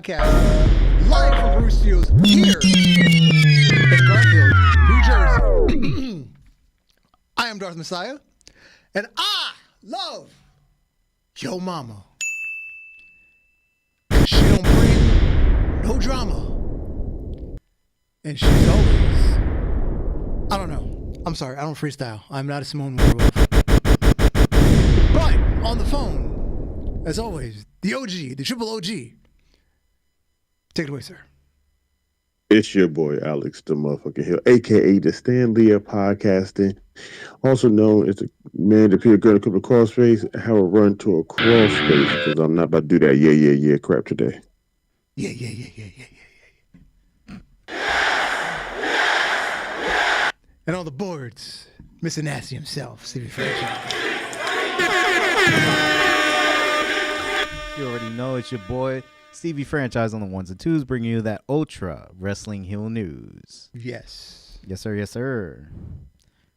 Podcast, live from Bruce Steele's here in Garfield, New Jersey. I am Darth Messiah, and I love Yo Mama. She don't bring no drama, and she's always, I don't know. I'm sorry, I don't freestyle. I'm not a Simone Werewolf. But on the phone, as always, the OG, the triple OG. Take it away, sir. It's your boy, Alex the motherfucking Hill, a.k.a. the Stan Lee of podcasting, also known as the man to appear girl to come to crossface, have a run to a crawl space, because I'm not about to do that yeah crap today. Yeah. And on the boards, Mr. Nasty himself, Stevie Franchise. You already know it's your boy, Stevie Franchise on the ones and twos, bringing you that Ultra Wrestling Hill news. Yes. Yes, sir.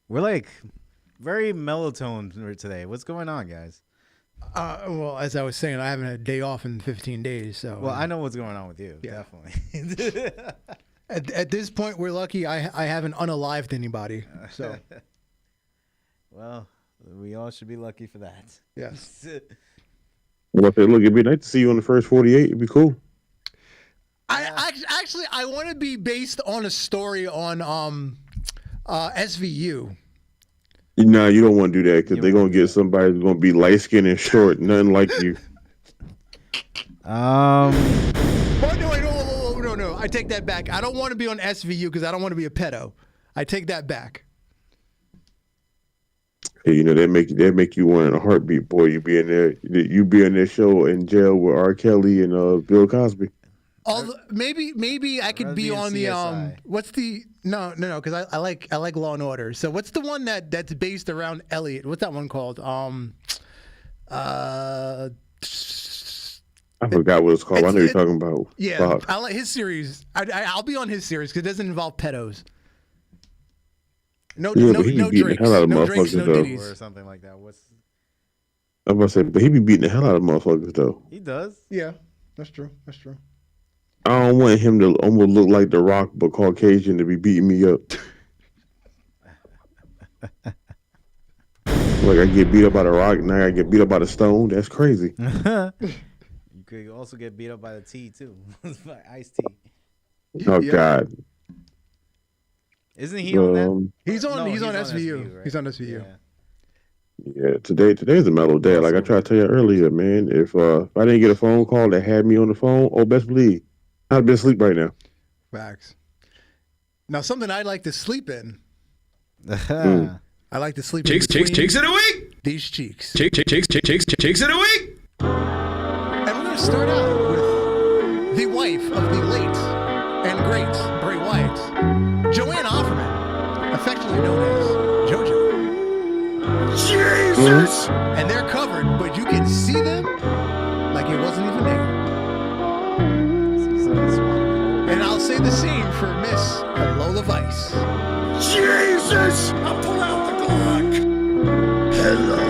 We're like very melatonin today. What's going on, guys? Well, as I was saying, I haven't had a day off in 15 days. So. Well, I know what's going on with you. Yeah. Definitely. At this point, we're lucky I haven't unalived anybody. So. Well, we all should be lucky for that. Yes. Well, look, it'd be nice to see you on the first 48. It'd be cool. I want to be based on a story on SVU. Nah, you don't want to do that because they're going to get somebody who's going to be light-skinned and short, nothing like you. Oh, no. I take that back. I don't want to be on SVU because I don't want to be a pedo. I take that back. Hey, you know, they make you want in a heartbeat, boy. You be in their show in jail with R. Kelly and Bill Cosby. Maybe I could be on the what's the no because I like Law and Order. So what's the one that's based around Elliot? What's that one called? I forgot what it's called. I know you're talking about. Yeah, I like his series. I'll be on his series because it doesn't involve pedos. No Drakes, no Diddies. Or something like that. I'm about to say, but he be beating the hell out of motherfuckers though. He does. Yeah, that's true. I don't want him to almost look like The Rock, but Caucasian to be beating me up. Like I get beat up by The Rock, now I get beat up by the Stone. That's crazy. You could also get beat up by the T too, by Ice T. Oh God. Isn't he on that? He's on SVU. Right? He's on SVU. Yeah, today's a mellow day. Like I tried to tell you earlier, man. If I didn't get a phone call that had me on the phone, best believe I'd be asleep right now. Facts. Now, something I'd like to sleep in. I like to sleep cheeks in it away. These cheeks. Cheeks it away. And we're going to start out with the wife of the late and great Bray Wyatt, Joanne Offerman, affectionately known as JoJo. Jesus! And they're covered, but you can see them like it wasn't even there. And I'll say the same for Miss Lola Vice. Jesus! I'll pull out the Glock. Hello,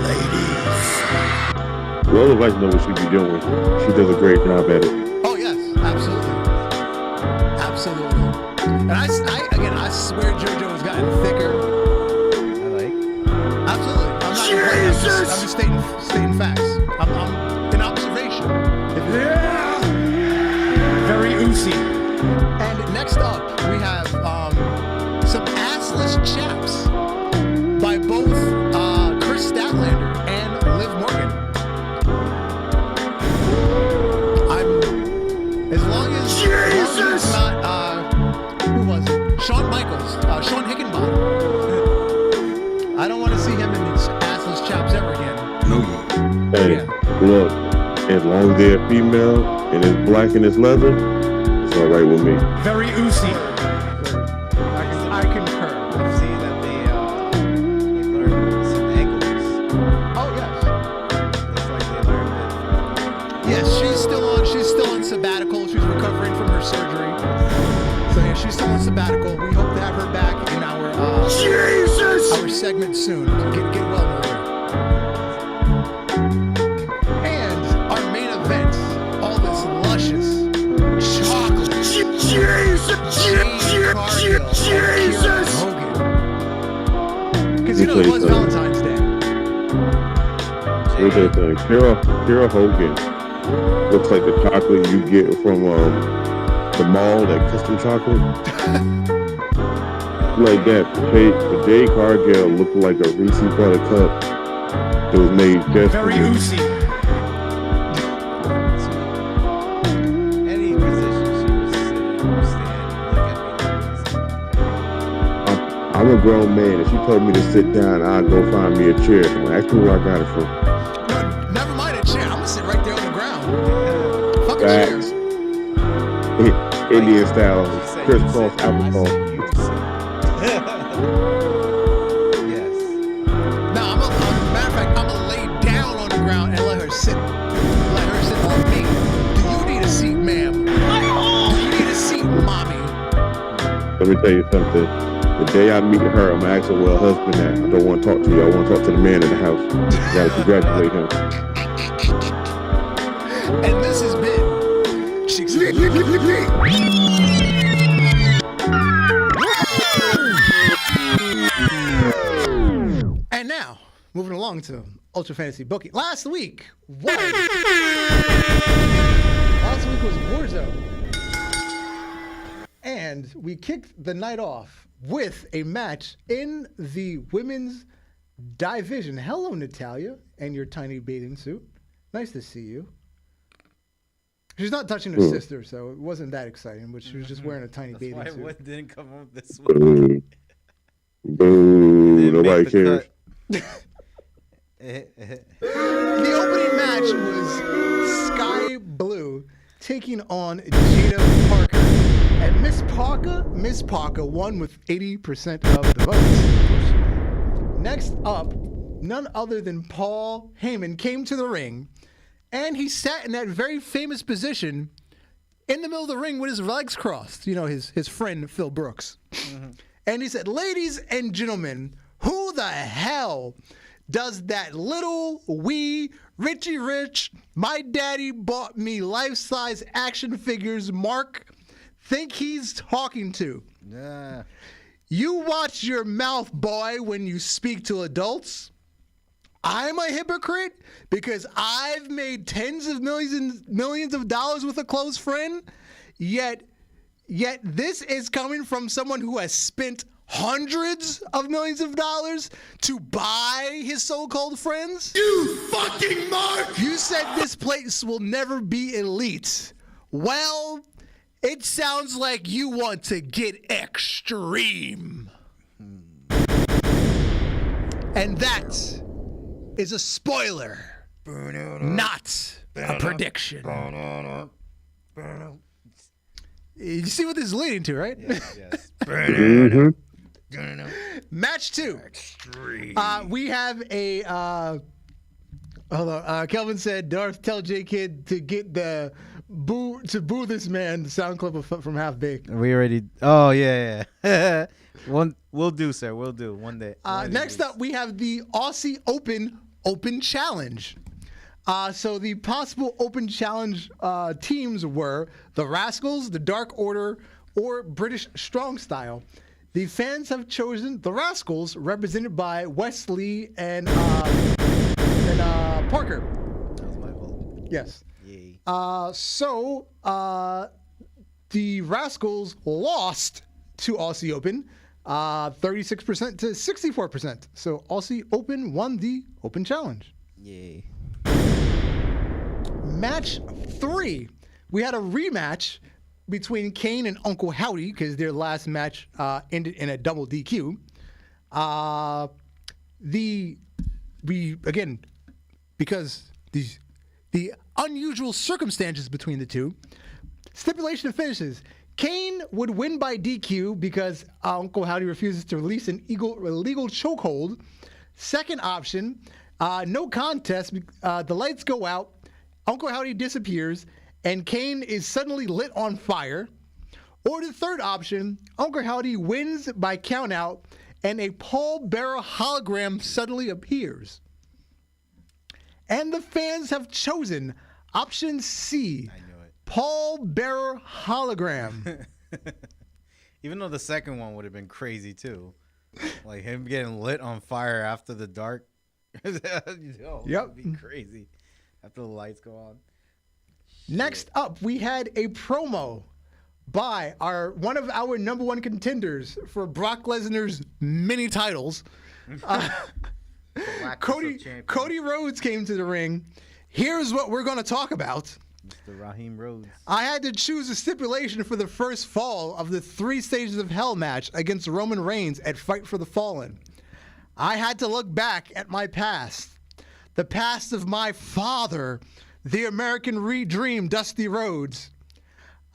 ladies. Lola Vice knows what she be doing. She does a great job at it. Oh yes, absolutely. And I swear JoJo has gotten thicker. Absolutely. I'm not Jesus! I'm just stating facts. I'm an observation. Yeah! Very oozy. And next up, we have some assless chaps by both Chris Statlander and Liv Morgan. As long as it's not who was it? Shawn Michaels, Sean Hickenbottom. I don't want to see him in his assless chops ever again. No. Hey, look, as long as they're female and it's black and it's leather, it's all right with me. Very oozy. I concur. I've seen that they learned some angles. Oh yes. Looks like they learned it. Yes, she's still on sabbatical. She's recovering from her surgery. So yeah, she's still on sabbatical. We hope to have her back in our Jesus! Our segment soon. Get well with her. And our main event, all this luscious know it was Valentine's Day. Let me tell you something. Kara Hogan looks like the chocolate you get from the mall, that custom chocolate. Like that. But Jade Cargill looked like a Reese's Buttercup that was made just Very for him. oozy. Any position she was sitting or standing, look at me. I'm a grown man. If she told me to sit down, I'd go find me a chair. Ask me where I got it from. No, never mind a chair. I'm gonna sit right there on the ground. Fuck a chair. Facts. Indian style, She said, crisscross "You sit." I applesauce. said, "You sit." Yes. No, matter of fact, I'm gonna lay down on the ground and let her sit. Let her sit on me. Do you need a seat, ma'am? Do you need a seat, mommy? Let me tell you something. The day I meet her, I'm gonna ask her where her husband at. I don't want to talk to you. I want to talk to the man in the house. You gotta congratulate him. And this has been Cheeks. And now, moving along to Ultra Fantasy Booking. Last week was Warzone. And we kicked the night off with a match in the women's division. Hello, Natalia, and your tiny bathing suit. Nice to see you. She's not touching her sister, so it wasn't that exciting, but she was just wearing a tiny That's bathing why suit. what didn't come up this week. Boo. Boo. Didn't Nobody make the cares. cut. The opening match was Sky Blue taking on Jada Parker. And Miss Parker won with 80% of the votes. Next up, none other than Paul Heyman came to the ring, and he sat in that very famous position in the middle of the ring with his legs crossed. You know, his friend Phil Brooks. Mm-hmm. And he said, "Ladies and gentlemen, who the hell does that little wee Richie Rich, my daddy bought me life-size action figures Mark think he's talking to? Nah. You watch your mouth, boy, when you speak to adults. I'm a hypocrite because I've made tens of millions of dollars with a close friend, yet this is coming from someone who has spent hundreds of millions of dollars to buy his so-called friends? You fucking mark! You said this place will never be elite. Well, it sounds like you want to get extreme." And that is a spoiler, not a prediction. You see what this is leading to, right? Yes. Mm-hmm. Match 2. We have a hold on. Kelvin said, "Darth, tell J Kid to get the boo this man." The sound clip from Half Baked. We already. Oh yeah. We'll do, sir. We'll do one day. Next up, we have the Aussie Open Challenge. So the possible Open Challenge teams were the Rascals, the Dark Order, or British Strong Style. The fans have chosen the Rascals, represented by Wesley and Parker. That was my vote. Yes. Yay. So the Rascals lost to Aussie Open, 36% to 64%. So Aussie Open won the Open Challenge. Yay. Match 3. We had a rematch between Kane and Uncle Howdy because their last match ended in a double DQ. Because the unusual circumstances between the two, stipulation of finishes. Kane would win by DQ because Uncle Howdy refuses to release an illegal chokehold. Second option, no contest. The lights go out, Uncle Howdy disappears, and Kane is suddenly lit on fire. Or the third option, Uncle Howdy wins by countout, and a Paul Bearer hologram suddenly appears. And the fans have chosen option C. I knew it. Paul Bearer hologram. Even though the second one would have been crazy too. Like him getting lit on fire after the dark. Yo, Yep. that'd be crazy. After the lights go on. Next up, we had a promo by one of our number one contenders for Brock Lesnar's mini titles. Cody Rhodes came to the ring. Here's what we're going to talk about. Mr. Raheem Rhodes. I had to choose a stipulation for the first fall of the 3 Stages of Hell match against Roman Reigns at Fight for the Fallen. I had to look back at my past. The past of my father, the American Dream, Dusty Rhodes.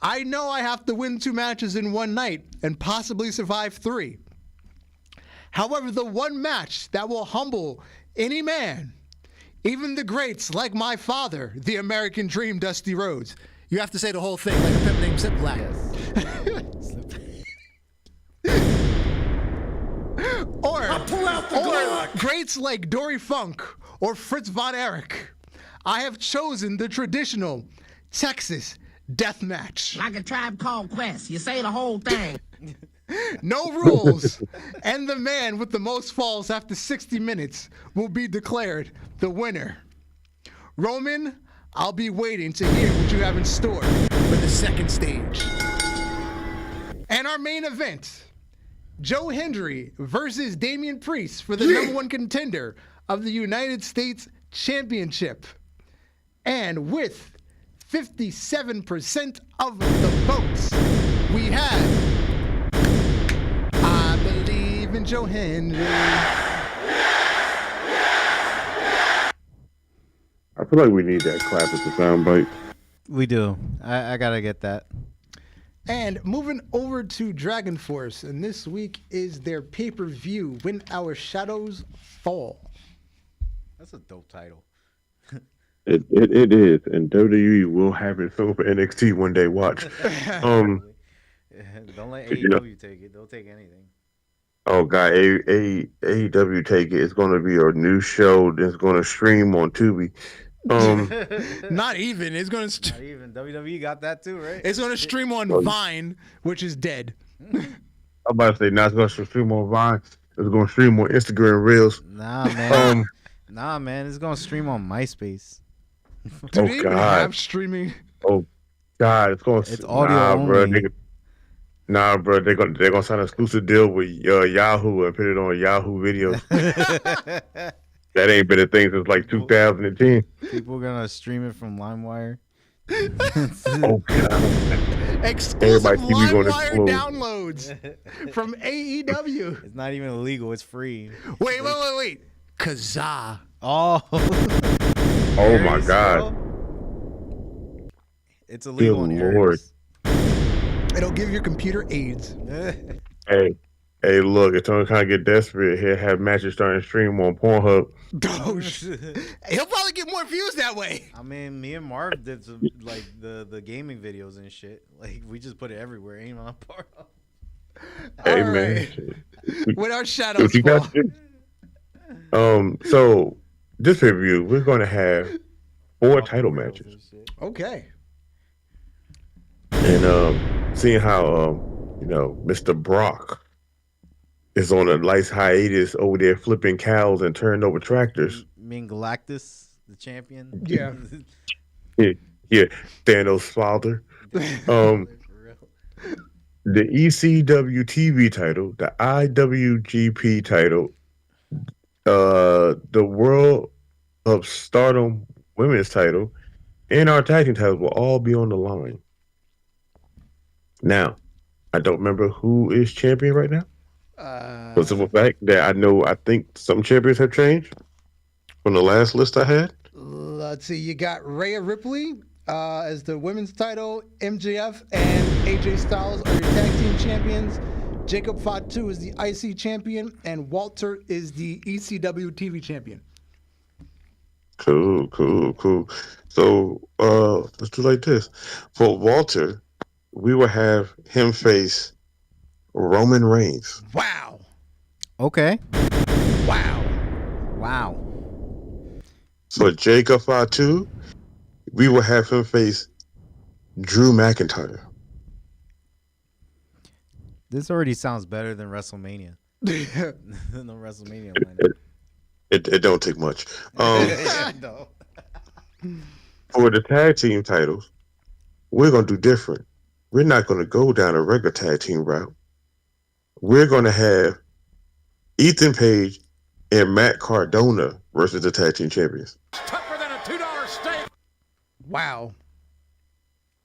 I know I have to win 2 matches in one night and possibly survive 3. However, the one match that will humble any man, even the greats like my father, the American Dream, Dusty Rhodes. You have to say the whole thing like a pimp named Zip Black. Or greats like Dory Funk or Fritz Von Erich. I have chosen the traditional Texas death match. Like a Tribe Called Quest. You say the whole thing. No rules. And the man with the most falls after 60 minutes will be declared the winner. Roman, I'll be waiting to hear what you have in store for the second stage. And our main event, Joe Hendry versus Damian Priest for the number one contender of the United States Championship. And with 57% of the votes, we have I Believe in Joe Hendry. I feel like we need that clap as a soundbite. We do. I gotta get that. And moving over to Dragon Force, and this week is their pay-per-view, When Our Shadows Fall. That's a dope title. It is, and WWE will have it so for NXT one day. Watch. Don't let AEW take it. They'll take anything. Oh God, AEW take it. It's going to be a new show that's going to stream on Tubi. Not even. It's going to. Not even WWE got that too, right? It's going to stream on Vine, which is dead. I'm about to say, now it's going to stream on Vine. It's going to stream on Instagram Reels. Nah, man. Nah, man. It's going to stream on MySpace. Do they even have streaming? Oh God, it's going. It's audio only. Bro. They're gonna sign an exclusive deal with Yahoo and put it on Yahoo Videos. That ain't been a thing since like 2010. People are gonna stream it from LimeWire. Oh God! Exclusive LimeWire downloads from AEW. It's not even illegal. It's free. Wait. Kazaa. Oh. Oh my God! It's illegal in areas. It'll give your computer AIDS. Hey, look, it's gonna kind of get desperate. He'll have matches starting to stream on Pornhub. Oh, he'll probably get more views that way. I mean, me and Marv did some like the gaming videos and shit. Like we just put it everywhere. Ain't on Pornhub. Hey All man, right. With our shadows fall. So this review, we're gonna have 4 title matches. Okay. And seeing how Mr. Brock is on a nice hiatus over there flipping cows and turning over tractors. You mean Galactus, the champion? Yeah. Yeah, Thanos' father. The ECW TV title, the IWGP title, the World of Stardom Women's title, and our tag team titles will all be on the line. Now, I don't remember who is champion right now. For the simple fact that I think some champions have changed from the last list I had. Let's see. You got Rhea Ripley as the women's title. MJF and AJ Styles are your tag team champions. Jacob Fatu is the IC champion. And Walter is the ECW TV champion. Cool. So let's do like this. For Walter, we will have him face Roman Reigns. Wow. Okay. Wow. For Jacob Fatu, we will have him face Drew McIntyre. This already sounds better than WrestleMania. No WrestleMania lineup. It don't take much. No. For the tag team titles, we're gonna do different. We're not gonna go down a regular tag team route. We're gonna have Ethan Page and Matt Cardona versus the tag team champions. Tougher than a $2 steak. Wow.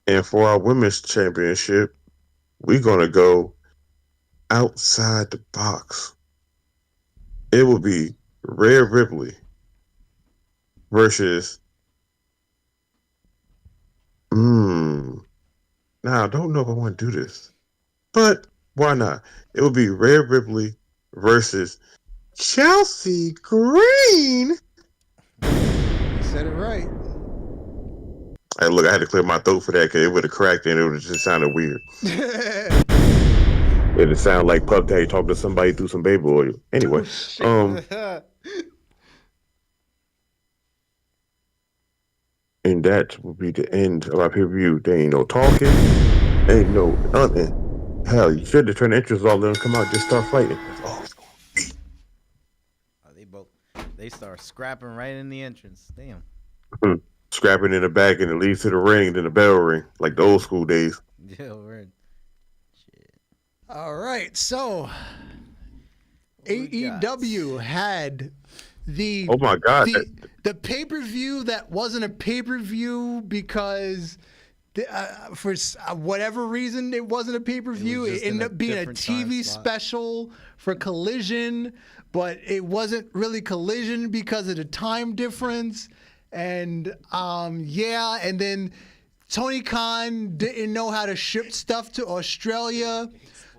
And for our women's championship, we're gonna go outside the box. It will be Rhea Ripley versus now I don't know if I want to do this, but why not? It will be Rhea Ripley versus Chelsea Green. You said it right. Hey, look, I had to clear my throat for that because it would have cracked and it would have just sounded weird. It would sound like Puff Daddy talking to somebody through some baby oil. Anyway, and that will be the end of our pay-per-view. There ain't no talking, ain't no nothing. Hell, you should have turned the interest off. Let them come out, just start fighting. They start scrapping right in the entrance. Damn. Scrapping in the back and it leads to the ring, then the bell ring, like the old school days. Yeah, word. Shit. All right, so AEW had the Oh my God. the pay-per-view that wasn't a pay-per-view because for whatever reason it wasn't a pay-per-view. It ended up being a TV special for Collision, but it wasn't really Collision because of the time difference. And and then Tony Khan didn't know how to ship stuff to Australia,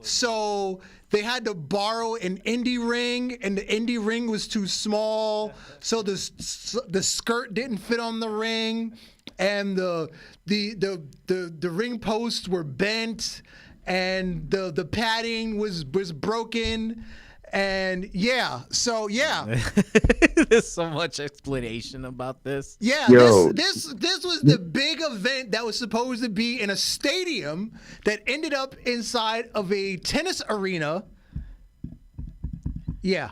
so they had to borrow an indie ring, and the indie ring was too small, so the skirt didn't fit on the ring, and the ring posts were bent, and the padding was broken. And there's so much explanation about this. Yeah, Yo. this was the big event that was supposed to be in a stadium that ended up inside of a tennis arena. Yeah.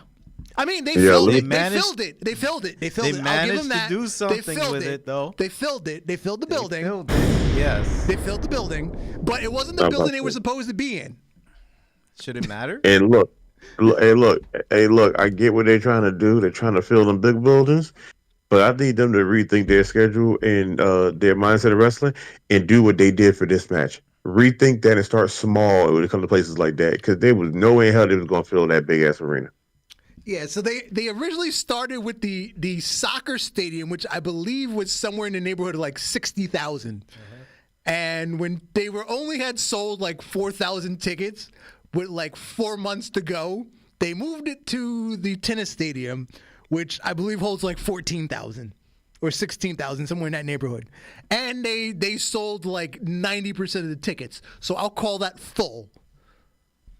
I mean, they filled it. They filled it. They managed to do something with it, though. They filled it. They filled the building. Yes. They filled the building, but it wasn't the building they were supposed to be in. Should it matter? And look, I get what they're trying to do. They're trying to fill them big buildings, but I need them to rethink their schedule and their mindset of wrestling and do what they did for this match. Rethink that and start small when it comes to places like that, because there was no way in hell they was going to fill that big ass arena. Yeah, so they originally started with the soccer stadium, which I believe was somewhere in the neighborhood of like 60,000. And when they only had sold like 4,000 tickets with like 4 months to go, they moved it to the tennis stadium, which I believe holds like 14,000 or 16,000, somewhere in that neighborhood. And they sold like 90% of the tickets. So I'll call that full.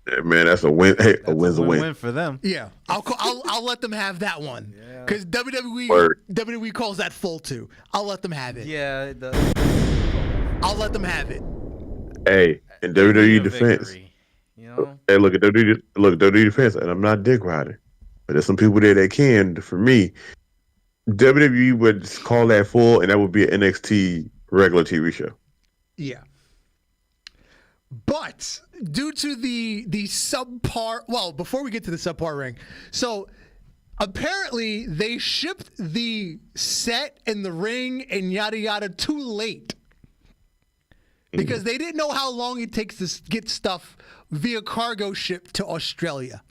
Yeah, man, that's a win. Hey, a win's a win. Win for them. Yeah, I'll let them have that one because WWE calls that full too. I'll let them have it. Yeah, it does. I'll let them have it. Hey, in WWE defense, Victory, you know? hey, look at WWE defense, and I'm not dick riding, but there's some people there that can. For me, WWE would call that full, and that would be an NXT regular TV show. Yeah. But due to the subpar, well, before we get to the subpar ring, so apparently they shipped the set and the ring and yada yada too late because they didn't know how long it takes to get stuff via cargo ship to Australia.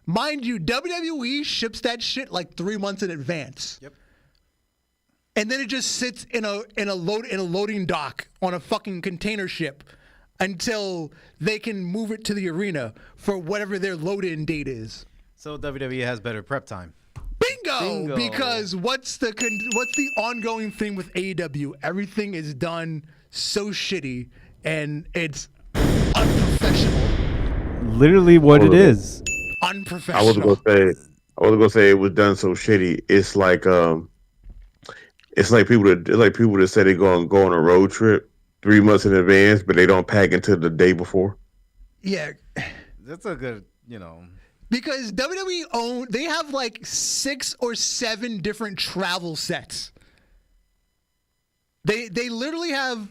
Mind you, WWE ships that shit like 3 months in advance. Yep. And then it just sits in a loading dock on a fucking container ship until they can move it to the arena for whatever their load-in date is. So WWE has better prep time. Bingo! Because what's the ongoing thing with AEW? Everything is done so shitty and it's unprofessional. Literally what it is. Unprofessional. I wasn't gonna say it was done so shitty. It's like people that say they're going to go on a road trip 3 months in advance, but they don't pack until the day before. Yeah. That's a good, you know. Because WWE they have like 6 or 7 different travel sets. They literally have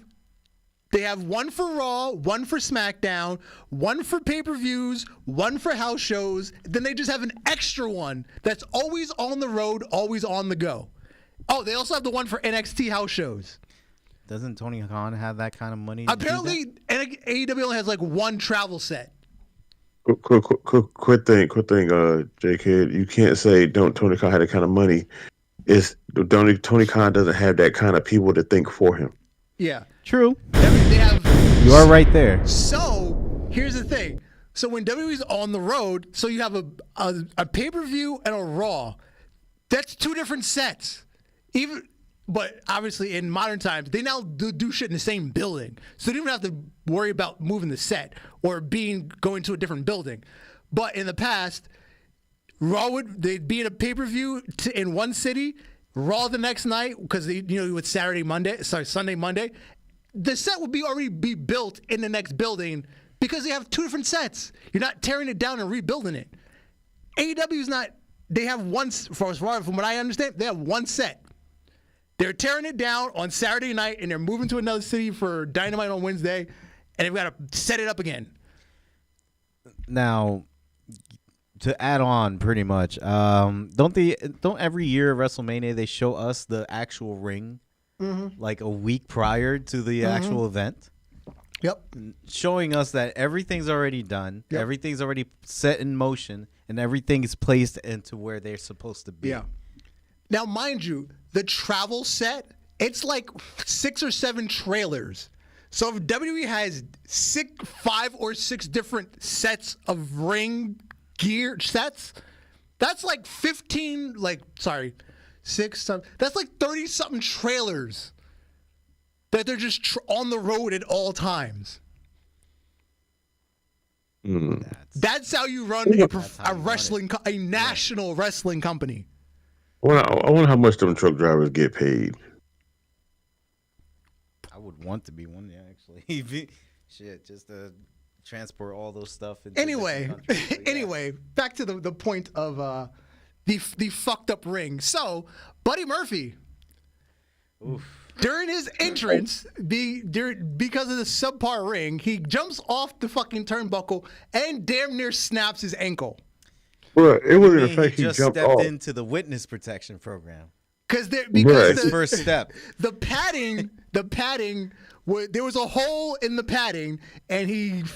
one for Raw, one for SmackDown, one for pay-per-views, one for house shows. Then they just have an extra one that's always on the road, always on the go. Oh, they also have the one for NXT house shows. Doesn't Tony Khan have that kind of money? Apparently, AEW only has like one travel set. Quick thing, J-Kid. You can't say Tony Khan had that kind of money. Tony Khan doesn't have that kind of people to think for him. Yeah. True. They have. You are right there. So here's the thing. So when WWE's on the road, so you have a pay-per-view and a Raw. That's 2 different sets. But obviously in modern times, they now do shit in the same building. So they don't even have to worry about moving the set or going to a different building. But in the past, they'd be in a pay-per-view in one city, Raw the next night, because with Sunday, Monday, the set would already be built in the next building because they have 2 different sets. You're not tearing it down and rebuilding it. AEW's not. They have one. From what I understand, they have one set. They're tearing it down on Saturday night, and they're moving to another city for Dynamite on Wednesday, and they've got to set it up again. Now, to add on, pretty much, don't every year at WrestleMania they show us the actual ring, like a week prior to the actual event? Yep. Showing us that everything's already done, everything's already set in motion, and everything is placed into where they're supposed to be. Yeah. Now, mind you, the travel set, it's like 6 or 7 trailers. So if WWE has 5 or 6 different sets of ring gear sets, that's like 15, that's like 30-something trailers that they're just on the road at all times. That's how you run a national wrestling company. I wonder how much them truck drivers get paid. I would want to be one, actually. Shit, just to transport all those stuff. Anyway, back to the point of the fucked up ring. So, Buddy Murphy, during his entrance, because of the subpar ring, he jumps off the fucking turnbuckle and damn near snaps his ankle. Well, it wasn't the fact he just jumped stepped off. into the witness protection program. Because His first step. The padding, there was a hole in the padding, and his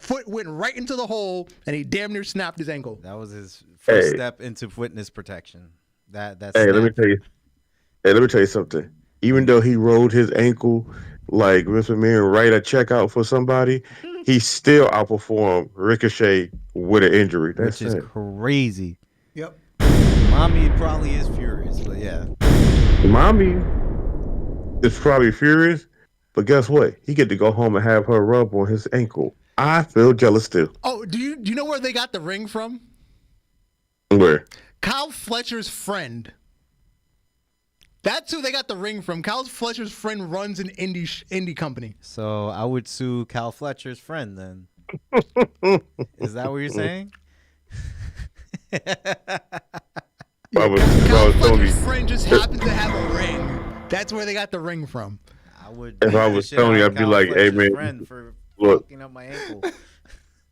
foot went right into the hole, and he damn near snapped his ankle. That was his first step into witness protection. Let me tell you something. Even though he rolled his ankle like Mr. McMahon write a check out for somebody, he still outperformed Ricochet with an injury. Which is crazy. Yep. Mommy probably is furious, but yeah. Mommy is probably furious, but guess what? He get to go home and have her rub on his ankle. I feel jealous still. Oh, do you know where they got the ring from? Where? Kyle Fletcher's friend. That's who they got the ring from. Kyle Fletcher's friend runs an indie company. So I would sue Kyle Fletcher's friend then. Is that what you're saying? Kyle Fletcher's friend just happens to have a ring. That's where they got the ring from. If I was Tony, I'd be like, "Hey man, look, fucking up my ankle."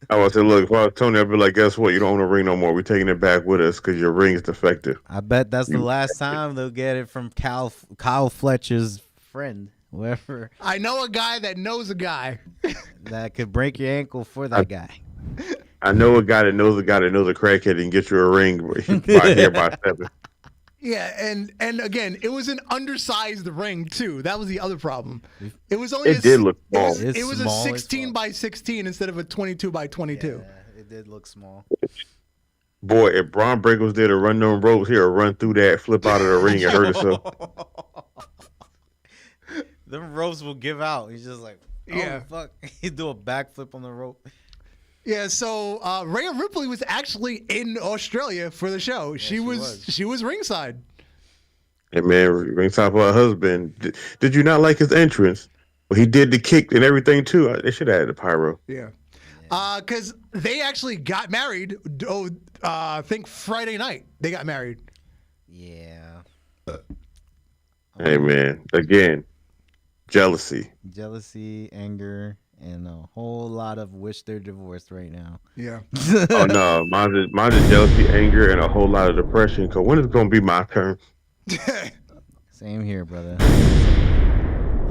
I would say, look, if I was Tony, I'd be like, guess what? You don't own a ring no more. We're taking it back with us because your ring is defective. I bet that's the last time they'll get it from Kyle Fletcher's friend, whoever. I know a guy that knows a guy that could break your ankle for that guy. I know a guy that knows a crackhead and get you a ring by 7. Yeah, and again, it was an undersized ring too. That was the other problem. It was only. Did look small. It was a 16 by 16 instead of a 22 by 22. Yeah, it did look small. Boy, if Braun Breaker was there to run them ropes here, run through that, flip out of the ring, and hurt himself. The ropes will give out. He's just like, fuck. He'd do a backflip on the rope. Yeah, so Rhea Ripley was actually in Australia for the show. Yeah, she was ringside. Hey man, ringside for her husband. Did you not like his entrance? Well, he did the kick and everything too. They should have had the pyro. Yeah. Because they actually got married. I think Friday night they got married. Yeah. Hey man, again, jealousy, anger, and a whole lot of wish they're divorced right now. Yeah. Oh no, mine is jealousy, anger, and a whole lot of depression. Cause when is it gonna be my turn? Same here, brother.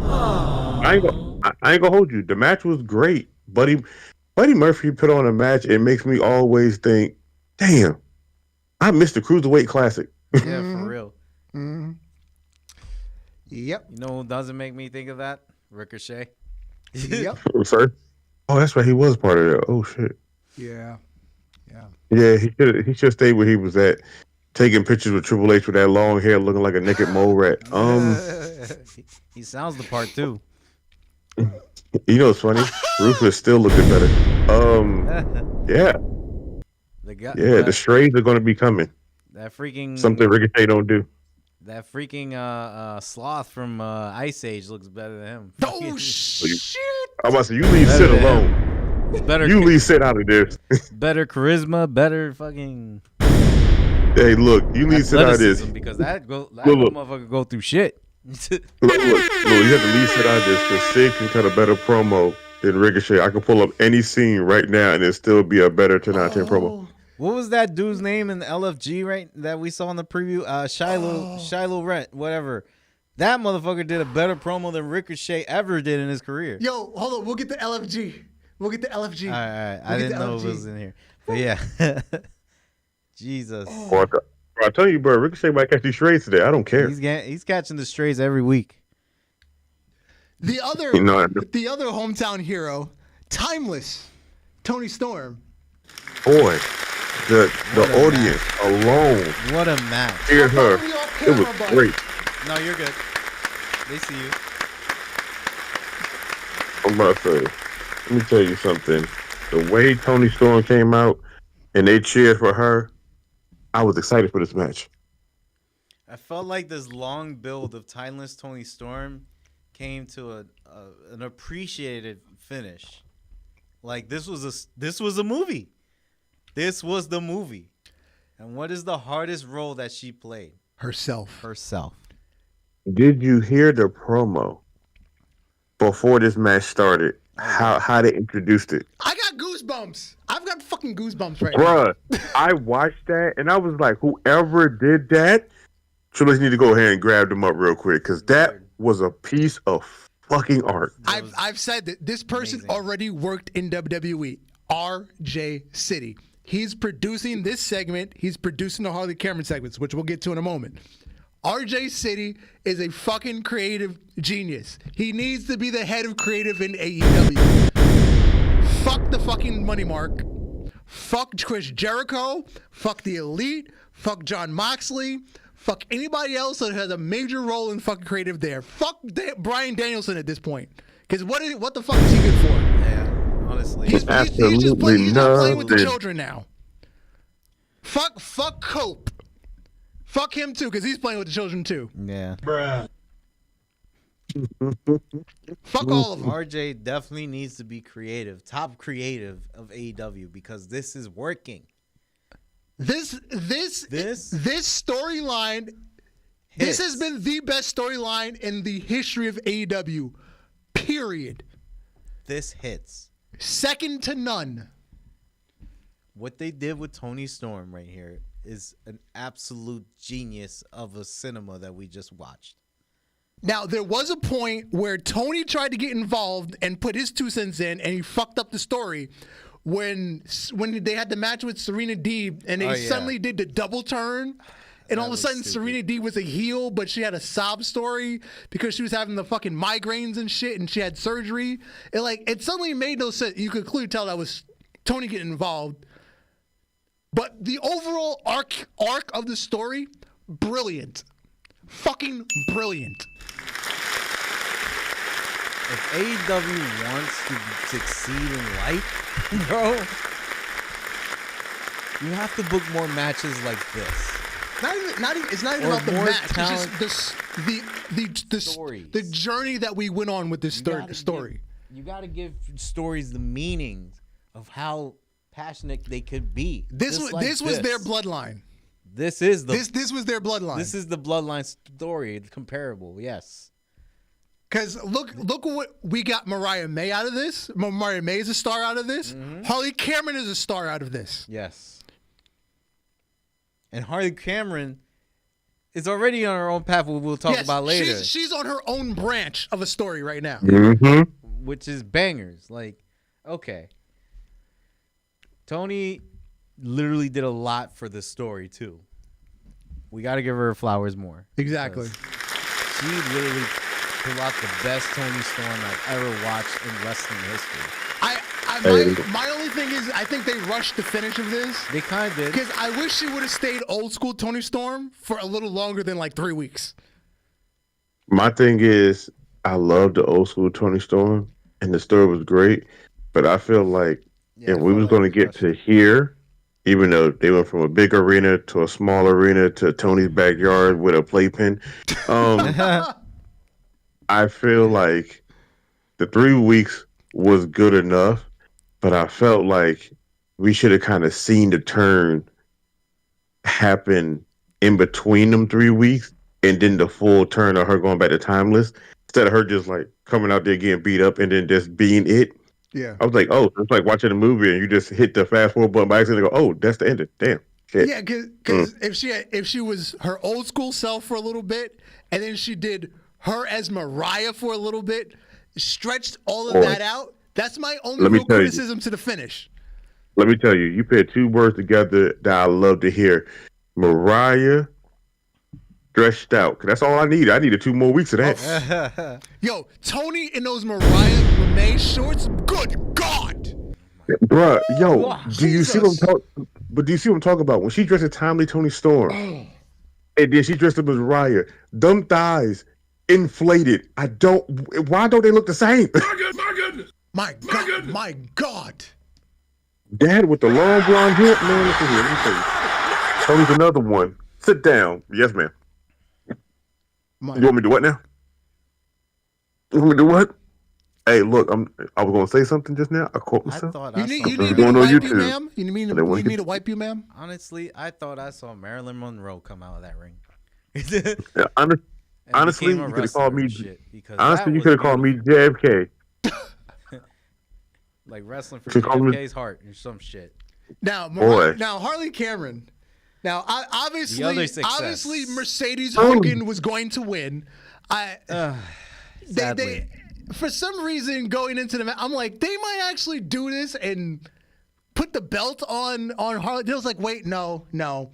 I ain't gonna hold you. The match was great. Buddy Murphy put on a match. It makes me always think, damn, I missed the Cruiserweight Classic. Yeah, for real. Mm-hmm. Yep. You know who doesn't make me think of that? Ricochet. Yep. Sorry. Oh, that's right. He was part of that. Oh shit. Yeah. Yeah. Yeah, he should stay where he was at, taking pictures with Triple H with that long hair, looking like a naked mole rat. He sounds the part too. You know what's funny? Ruthless still looking better. Yeah. The strays are going to be coming. That freaking something Ricochet don't do. That freaking sloth from Ice Age looks better than him. Oh shit! I'm about to say, you leave Sid alone. Better. You leave Sid out of this. Better charisma, better fucking. Hey, look, you leave Sid out of this because that motherfucker go through shit. look, you have to leave Sid out of this because Sid can cut a better promo than Ricochet. I can pull up any scene right now and it still be a better 10 out of 10 promo. What was that dude's name in the LFG, right? That we saw in the preview? Shiloh Rent, whatever. That motherfucker did a better promo than Ricochet ever did in his career. Yo, hold on. We'll get the LFG. All right. I didn't know it was in here. But yeah. Jesus. Bro, I tell you, bro, Ricochet might catch these strays today. I don't care. He's catching the strays every week. The other hometown hero, Timless Toni Strom. Boy, the audience alone. What a match. Hear her. It was great. No, you're good. They see you. I'm about to say, let me tell you something. The way Toni Strom came out and they cheered for her, I was excited for this match. I felt like this long build of Timless Toni Strom came to an appreciated finish. Like this was a movie. This was the movie. And what is the hardest role that she played? Herself. Did you hear the promo before this match started? How they introduced it? I got goosebumps. I've got fucking goosebumps right now. Bruh, I watched that and I was like, whoever did that, Triple H need to go ahead and grab them up real quick because that was a piece of fucking art. I've said that this person already worked in WWE. RJ City. He's producing this segment. He's producing the Harley Cameron segments, which we'll get to in a moment. RJ City is a fucking creative genius. He needs to be the head of creative in AEW. Fuck the fucking money mark. Fuck Chris Jericho. Fuck the Elite. Fuck John Moxley. Fuck anybody else that has a major role in fucking creative there. Fuck Bryan Danielson at this point. Because what the fuck is he good for? Yeah, honestly. He's just playing with the children now. Fuck Cope. Fuck him too, because he's playing with the children too. Yeah. Bruh. Fuck all of them. RJ definitely needs to be creative, top creative of AEW, because this is working. This storyline, this has been the best storyline in the history of AEW. Period. This hits. Second to none. What they did with Toni Strom right here is an absolute genius of a cinema that we just watched. Now, there was a point where Tony tried to get involved and put his 2 cents in, and he fucked up the story when they had the match with Serena Deeb, and they suddenly did the double turn, and all of a sudden Serena Deeb was a heel, but she had a sob story because she was having the fucking migraines and shit, and she had surgery. It suddenly made no sense. You could clearly tell that was Tony getting involved. But the overall arc of the story, brilliant. Fucking brilliant. If AEW wants to succeed in life, bro, you have to book more matches like this. It's not even about the match. Talent, it's just the journey that we went on with this story. You got to give stories the meaning of how passionate they could be. This was their bloodline. This is the this was their bloodline. This is the bloodline story. Comparable, yes. Because look what we got Mariah May out of this. Mariah May is a star out of this. Harley Cameron is a star out of this. Yes. And Harley Cameron is already on her own path, what we'll talk about later. She's on her own branch of a story right now. Which is bangers. Like, okay. Toni literally did a lot for this story, too. We got to give her flowers more. Exactly. She literally pulled out the best Toni Storm I've ever watched in wrestling history. My only thing is, I think they rushed the finish of this. They kind of did. Because I wish she would have stayed old school Toni Storm for a little longer than like 3 weeks. My thing is, I love the old school Toni Storm, and the story was great. But I feel like if we was going to get to here, even though they went from a big arena to a small arena to Tony's backyard with a playpen, I feel like the 3 weeks was good enough. But I felt like we should have kind of seen the turn happen in between them 3 weeks, and then the full turn of her going back to Timeless, instead of her just like coming out there getting beat up and then just being it. Yeah. I was like, oh, it's like watching a movie and you just hit the fast forward button by accident and go, oh, that's the ending. Damn. Shit. Yeah, because if she was her old school self for a little bit, and then she did her as Mariah for a little bit, stretched all of that out. That's my only real criticism to the finish. Let me tell you, you paired two words together that I love to hear. Mariah stretched out. That's all I need. I needed 2 more weeks of that. Yo, Toni in those Mariah May shorts, good God. Bruh, yo, Oh, do you see what I'm talking? But do you see what I'm talking about? When she dressed as Timely Toni Storm, and then she dressed up as Mariah, them thighs inflated. Why don't they look the same? My God, my God. Dad with the long blonde hair, man. Look at here. Let me tell you. Tony's another one. Sit down. Yes, ma'am. You want me to do what now? You want me to do what? Hey, look, I was gonna say something just now. I caught myself. You need me to wipe you, ma'am? You need me to wipe you, ma'am? Honestly, I thought I saw Marilyn Monroe come out of that ring. Yeah, honestly, you could have called me. Honestly, you could have called me JFK. Like wrestling for JFK's heart or some shit. Now, Harley Cameron. Now, obviously, Mercedes Hogan was going to win. They for some reason going into the match, I'm like, they might actually do this and put the belt on Harley. They was like, wait, no.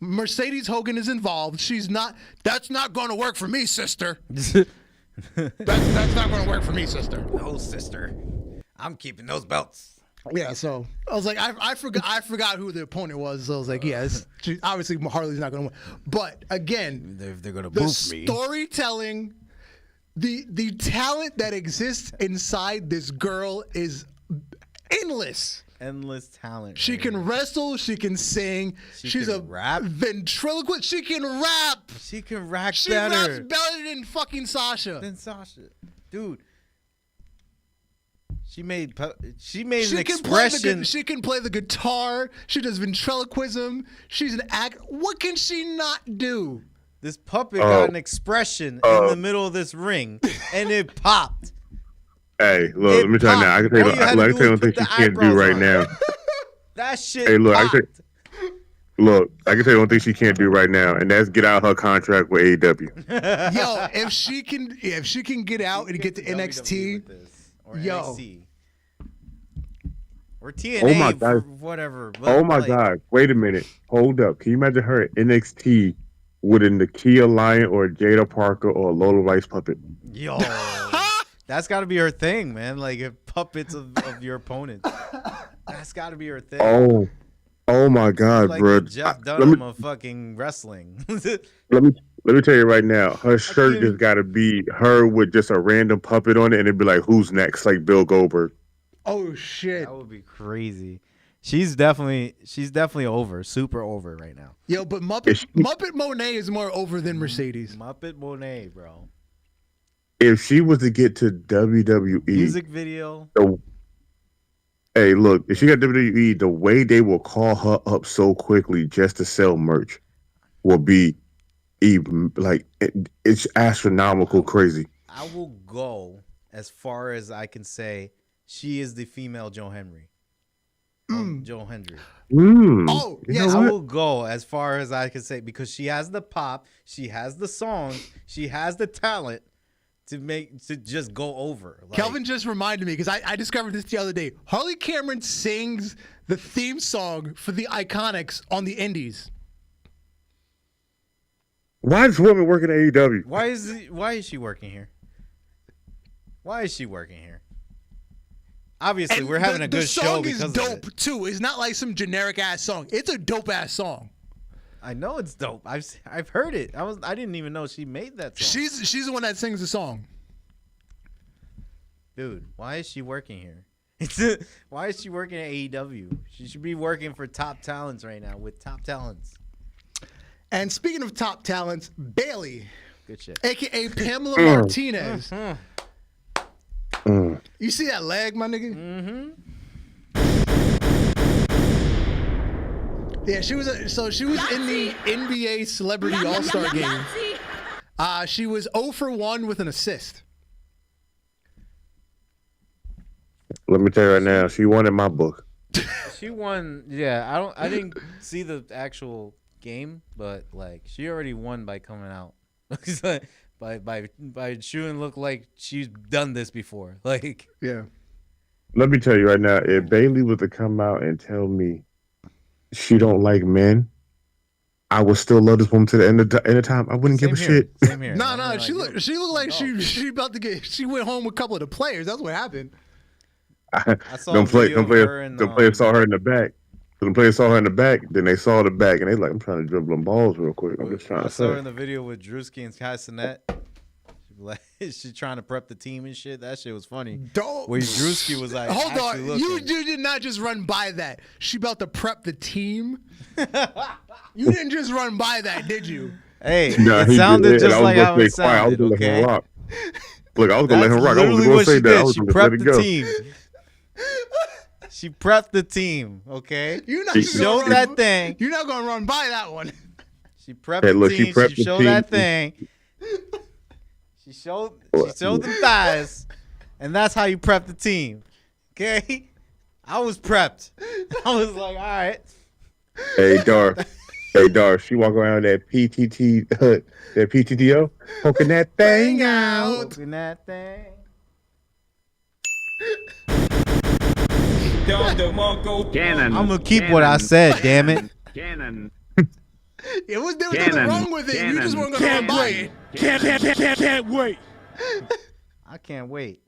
Mercedes Hogan is involved. She's not. That's not going to work for me, sister. That's not going to work for me, sister. No, sister. I'm keeping those belts. Yeah, so I was like, I forgot who the opponent was. So I was like, yeah, obviously Harley's not going to win. But again, they're going to the boof me. Storytelling, the talent that exists inside this girl is endless. Endless talent. She can wrestle. She can sing. She's a rap. Ventriloquist. She can rap. She can rap she better. She raps better than fucking Sasha. Dude. She made an expression. She can play the guitar. She does ventriloquism. She's an act. What can she not do? This puppet got an expression in the middle of this ring, and it popped. Hey, look, let me tell you now. I can tell you one thing she can't do right now. That shit. Hey, look, popped. I can tell you one thing she can't do right now, and that's get out her contract with AEW. Yo, if she can get out and get to NXT. Or Yo. NXT. Or TNA, oh my God. Whatever. Oh my God. Wait a minute. Hold up. Can you imagine her at NXT with a Nakia Lyon or a Jada Parker or a Lola Rice puppet? Yo. That's got to be her thing, man. Like puppets of your opponents. That's got to be her thing. Oh my God, like bro. Jeff Dunham of fucking wrestling. Let me tell you right now, her shirt just got to be her with just a random puppet on it, and it'd be like, who's next? Like Bill Goldberg. Oh, shit. That would be crazy. She's definitely over, super over right now. Yo, but Muppet Monet is more over than Mercedes. Muppet Monet, bro. If she was to get to WWE. Music video. Hey, look, if she got WWE, the way they will call her up so quickly just to sell merch will be even like it's astronomical crazy. I will go as far as I can say she is the female Joe Henry. Joe Henry. Oh, yes. I will go as far as I can say because she has the pop, she has the songs, she has the talent to just go over. Like, Kelvin just reminded me because I discovered this the other day. Harley Cameron sings the theme song for the Iconics on the Indies. Why is this woman working at AEW? Why is she working here? Why is she working here? Obviously, And we're having a good show because the song is of dope it. too. It's not like some generic ass song. It's a dope ass song. I know it's dope. I've heard it. I didn't even know she made that song. She's the one that sings the song. Dude, why is she working here? Why is she working at AEW? She should be working for top talents right now with top talents. And speaking of top talents, Bailey, Good shit. aka Pamela Martinez. You see that leg, my nigga? Mm-hmm. Yeah, she was in the NBA Celebrity All-Star game. She was 0 for 1 with an assist. Let me tell you right now, she won in my book. She won. Yeah, I didn't see the actual game, but like she already won by coming out. by shooting look like she's done this before. Like, Yeah. Let me tell you right now, if Bailey was to come out and tell me she don't like men, I would still love this woman to the end of time. I wouldn't give a shit. Same here. No, she looked like she about to get. She went home with a couple of the players. That's what happened. I saw Them a video of her and, players saw her in the back. The players saw her in the back, then they saw the back, and they like, I'm trying to dribble them balls real quick. I'm just trying I to saw her say. in the video with Drewski and Kai Sinet. She trying to prep the team and shit. That shit was funny. Where Drewski was like, Hold on, looking. you did not just run by that. She about to prep the team. You didn't just run by that, did you? Hey, Nah, it he sounded did. just I was like gonna how stay it quiet. I was sounded. gonna let him Okay, rock. Look, I was gonna let him rock. I was literally gonna what say she that. I did. was She gonna let prepped it the go. team. She prepped the team. Okay, You're not She just gonna showed run- that thing. You're not gonna run by that one. She prepped Hey, the look, team. she prepped the showed team. that thing. She showed them thighs, and that's how you prep the team. Okay, I was prepped. I was like, all right. Hey, Dar, she walk around that PTTO, poking that thing out. Open that thing. Cannon. I'm gonna keep what I said. Damn it. Cannon. There was nothing wrong with it. You just weren't gonna run by it. Can't wait. I can't wait.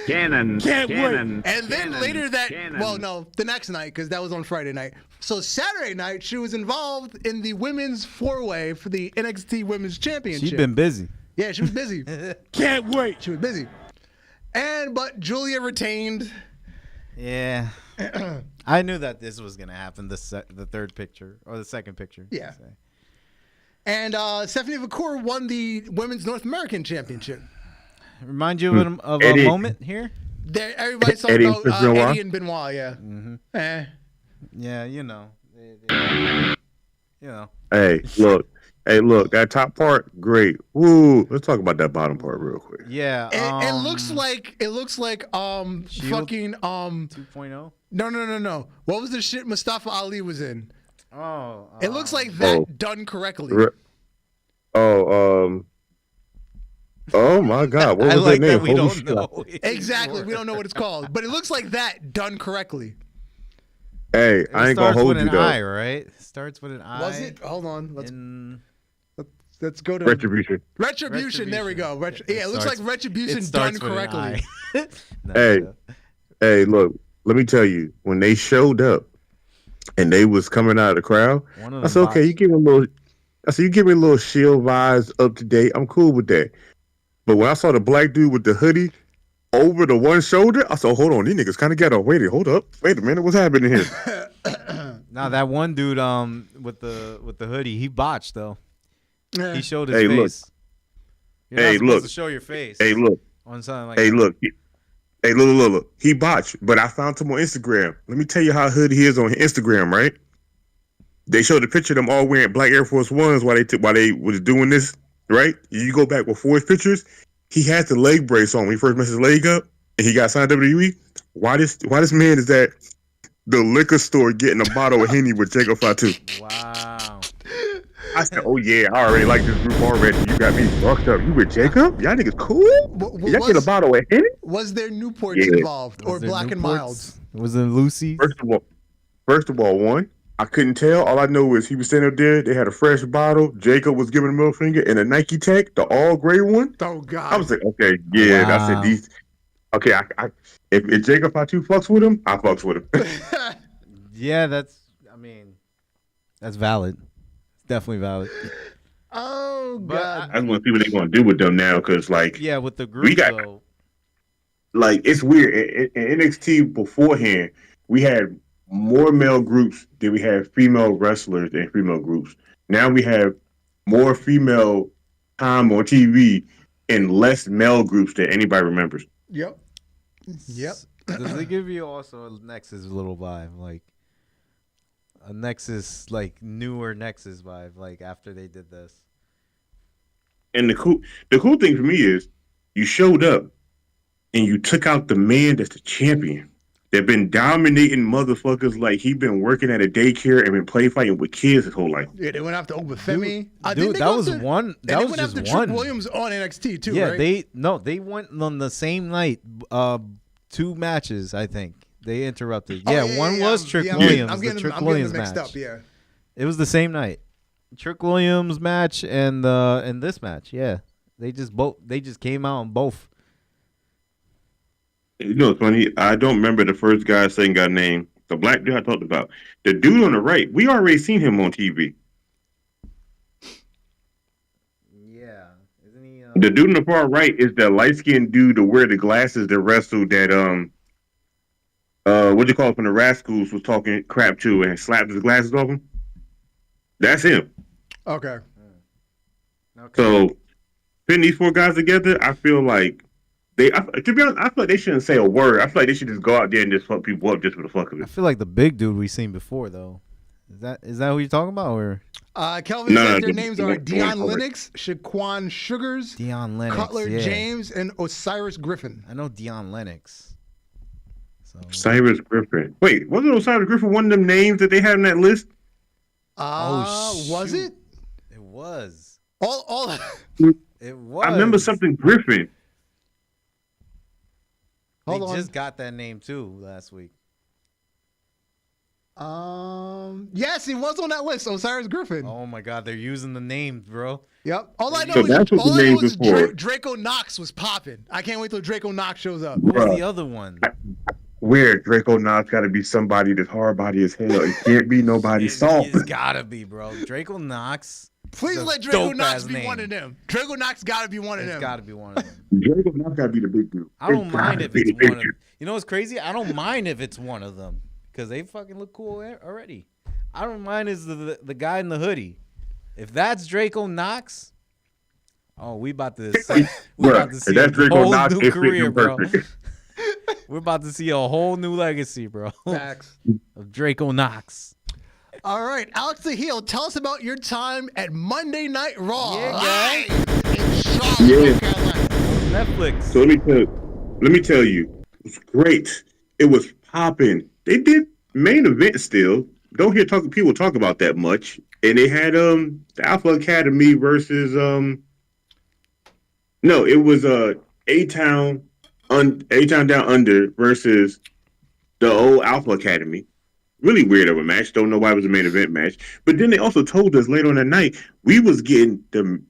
Cannon. Cannon. And then later that, Cannon. well, no, the next night, because that was on Friday night. So Saturday night, she was involved in the women's four-way for the NXT Women's Championship. She's been busy. Yeah, she was busy. Can't wait. She was busy. But Julia retained. Yeah. I knew that this was gonna happen. The third picture or the second picture. Yeah. And Stephanie McCool won the Women's North American Championship. Remind you of a Eddie. moment here. Everybody's talking Eddie about and Benoit? Eddie and Benoit, yeah. Mm-hmm. Eh. Yeah, you know. Hey, look, that top part, great. Woo, let's talk about that bottom part real quick. Yeah. It looks like Shield? fucking 2.0. No. What was the shit Mustafa Ali was in? Oh. It looks like that Oh. done correctly. Oh my God, what I was like that name? that we Holy don't shit. know. Exactly. We don't know what it's called, but it looks like that done correctly. Hey, It I ain't gonna starts hold with you an though. I, right? It starts with an I. Was it? Hold on. Let's go to Retribution. Retribution. There we go. It it looks like starts- Retribution it done starts with an correctly. I. No, Hey. no. Hey, look, let me tell you, when they showed up and they was coming out of the crowd, One of I them said, okay, bots. you give me a little Shield vibes up to date. I'm cool with that. But when I saw the black dude with the hoodie over the one shoulder, I said, hold on, these niggas kind of ghetto. Wait a minute, what's happening here? Now that one dude with the hoodie, he botched though. Yeah. He showed his Hey, look. face. You're not Hey, supposed look. to show your face. Hey, look. On something like Hey, that. look. Hey, look. He botched, but I found him on Instagram. Let me tell you how hood he is on Instagram, right? They showed a picture of them all wearing black Air Force Ones while they was doing this, right? You go back before his pictures, he had the leg brace on when he first messed his leg up, and he got signed to WWE. Why this man is at the liquor store getting a bottle of Henny with Jacob Fatu? Wow. I said, oh yeah, I already like this group already. You got me fucked up. You with Jacob? Y'all niggas cool? Y'all get a bottle of Henny? Was there Newports involved or Black and Milds? Was it Lucy's? First of all, one, I couldn't tell. All I know is he was standing up there. They had a fresh bottle. Jacob was giving a middle finger and a Nike Tech, the all gray one. Oh God! I was like, okay, yeah. Wow. I said these. Okay, if Jacob Fatu fucks with him, I fucks with him. Yeah, that's valid. Definitely valid. Oh God! I just want to see what they're going to do with them now, because like, yeah, with the group though. Like, it's weird. In NXT beforehand, we had more male groups than we had female wrestlers and female groups. Now we have more female time on TV and less male groups than anybody remembers. Yep. Does it give you also a Nexus little vibe, like a Nexus, like newer Nexus vibe, like after they did this? And the cool thing for me is you showed up and you took out the man that's the champion. They've been dominating motherfuckers like he been working at a daycare and been play fighting with kids his whole life. Yeah, they went after Obafemi. Dude, that was one. That was just one. Trick Williams on NXT too. Yeah, right? they went on the same night. 2 matches, I think. They interrupted. One was Trick Williams. I'm getting them mixed up. Yeah, it was the same night. Trick Williams match and this match. Yeah, they just came out on both. You know what's funny? I don't remember the first guy saying got name. The black dude I talked about. The dude on the right, we already seen him on TV. Yeah. Isn't he the dude on the far right is the light skinned dude to wear the glasses that wrestled that what you call it, when the Rascals was talking crap to and slapped his glasses off him? That's him. Okay. So putting these 4 guys together, I feel like to be honest, I feel like they shouldn't say a word. I feel like they should just go out there and just fuck people up just for the fuck of it. I feel like the big dude we seen before though. Is that who you're talking about? Or Kelvin said their names are Dion Lennox, Shaquan Sugars, Dion Lennox, Cutler James, and Osiris Griffin. I know Dion Lennox. Osiris Griffin. Wait, wasn't Osiris Griffin one of them names that they had on that list? Was it? It was. All. It was. I remember something Griffin. They just got that name too last week. Yes, he was on that list. Osiris Griffin. Oh my God, they're using the names, bro. Yep. All I know is Draco Knox was popping. I can't wait till Draco Knox shows up. What was the other one? Weird. Draco Knox got to be somebody that's hard body as hell. It can't be nobody soft. It's gotta be, bro. Draco Knox. Please let Draco Knox be one of them. Draco Knox gotta be one of them. It's gotta be one of them. Draco Knox gotta be the big dude. I don't mind if it's one of them. You know what's crazy? I don't mind if it's one of them because they fucking look cool already. I don't mind is the guy in the hoodie. If that's Draco Knox, we about to see a whole new career, bro. We're about to see a whole new legacy, bro. Facts. Of Draco Knox. All right, Alex the Heel, tell us about your time at Monday Night Raw. Yeah, guys. In Charlotte, North Carolina. Netflix. So let me tell you, it was great. It was popping. They did main event still. Don't hear people talk about that much. And they had the Alpha Academy versus no, it was A-Town Down Under versus the old Alpha Academy. Really weird of a match. Don't know why it was a main event match. But then they also told us later on that night we was getting the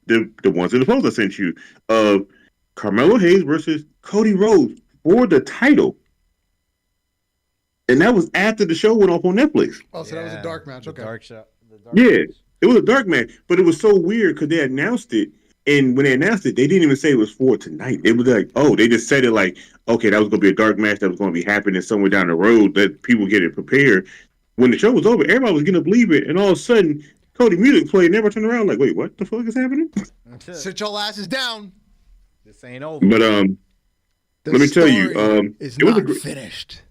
ones in the post I sent you of Carmelo Hayes versus Cody Rhodes for the title. And that was after the show went off on Netflix. Oh, so that was a dark match. Okay. It was a dark match. But it was so weird because they announced it. And when they announced it, they didn't even say it was for tonight. It was like, they just said it like, okay, that was going to be a dark match that was going to be happening somewhere down the road, that people get it prepared. When the show was over, everybody was going to believe it. And all of a sudden, Cody music played and everybody turned around like, wait, what the fuck is happening? Sit your asses down. This ain't over. But Let me tell you, it's it was not finished.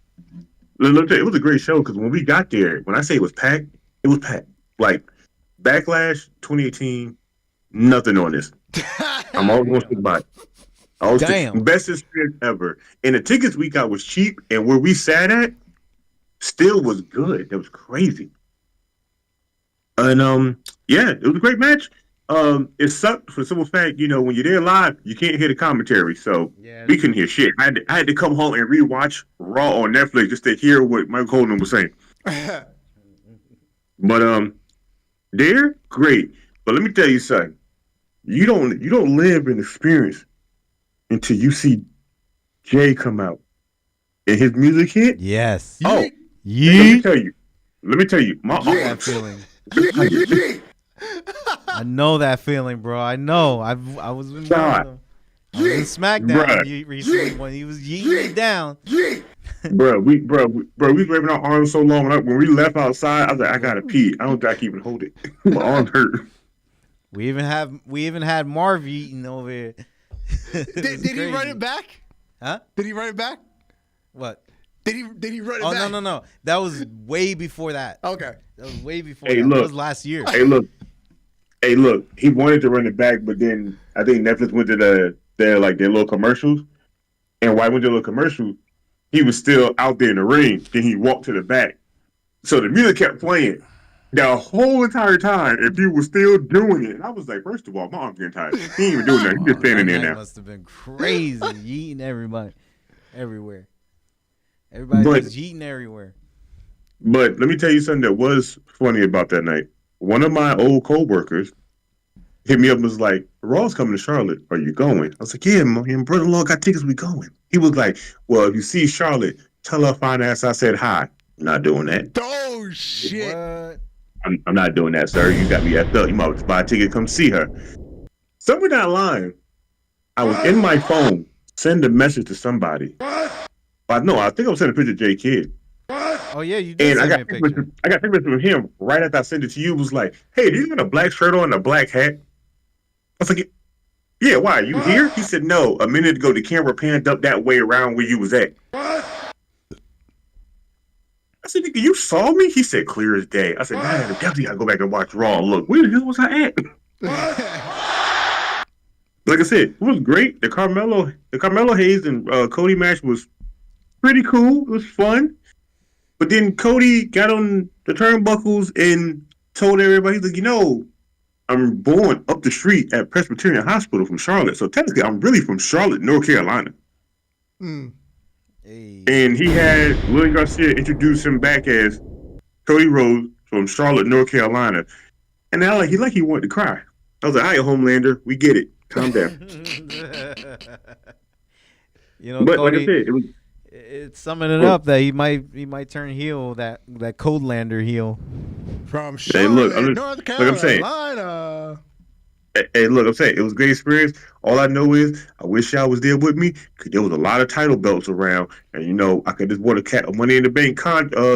Let me tell you, it was a great show because when we got there, when I say it was packed, it was packed. Like Backlash 2018, nothing on this. I'm always going to speak about it. Damn. Best experience ever. And the tickets we got was cheap, and where we sat at still was good. It was crazy. And yeah, it was a great match. It sucked for the simple fact, when you're there live, you can't hear the commentary, so we couldn't hear shit. I had to come home and rewatch Raw on Netflix just to hear what Michael Coleman was saying. But they're great. But let me tell you something. You don't live and experience until you see Jey come out and his music hit. Yes. Oh, Yeet. Let me tell you, my That arms. feeling. I know that feeling, bro. I know. I was in SmackDown recently when he was yeeting down. Bro, we waving our arms so long. When we left outside, I was like, I gotta pee. I don't think I can even hold it. My arms hurt. We even had Marv eating over here. Did he run it back? Huh? Did he run it back? What? Did he run it back? Oh no. That was way before that. Okay. That was way before Hey, that. look. That was last year. Hey, look. He wanted to run it back, but then I think Netflix went to their little commercials. And while he went to the little commercials, he was still out there in the ring. Then he walked to the back. So the music kept playing the whole entire time, and he was still doing it. And I was like, first of all, my arm's getting tired. He ain't even doing that. He's just standing there That now. must have been crazy. Yeeting everybody. Everywhere. Everybody was yeeting everywhere. But let me tell you something that was funny about that night. One of my old co-workers hit me up and was like, Raw's coming to Charlotte. Are you going? I was like, yeah, my brother-in-law got tickets. We going. He was like, well, if you see Charlotte, tell her fine ass I said hi. I'm not doing that. Oh, shit. What? I'm not doing that, sir. You got me effed up. You might just buy a ticket, come see her. Somewhere down the line, I was in my phone, send a message to somebody. I think I was sending a picture of J Kidd. Oh yeah, you did And I send got me a picture. pictures from him right after I sent it to you. Was like, hey, do you got a black shirt on and a black hat? I was like, yeah, why? You here? He said, no. A minute ago, the camera panned up that way around where you was at. I said, nigga, you saw me? He said, clear as day. I said, man, I definitely gotta go back and watch Raw. Look, where the hell was I at? Like I said, it was great. The Carmelo Hayes and Cody match was pretty cool. It was fun. But then Cody got on the turnbuckles and told everybody, he's like, I'm born up the street at Presbyterian Hospital from Charlotte. So technically, I'm really from Charlotte, North Carolina. Hey. And he had William Garcia introduce him back as Cody Rhodes from Charlotte, North Carolina. And now he wanted to cry. I was like, all right, Homelander, we get it. Calm down. But Cody, like I said, it was... It's summing it up that he might turn heel, that Codelander heel. From Charlotte, North Hey, Carolina. look, I'm saying it was a great experience. All I know is I wish y'all was there with me because there was a lot of title belts around, and I could just bought a Money in the Bank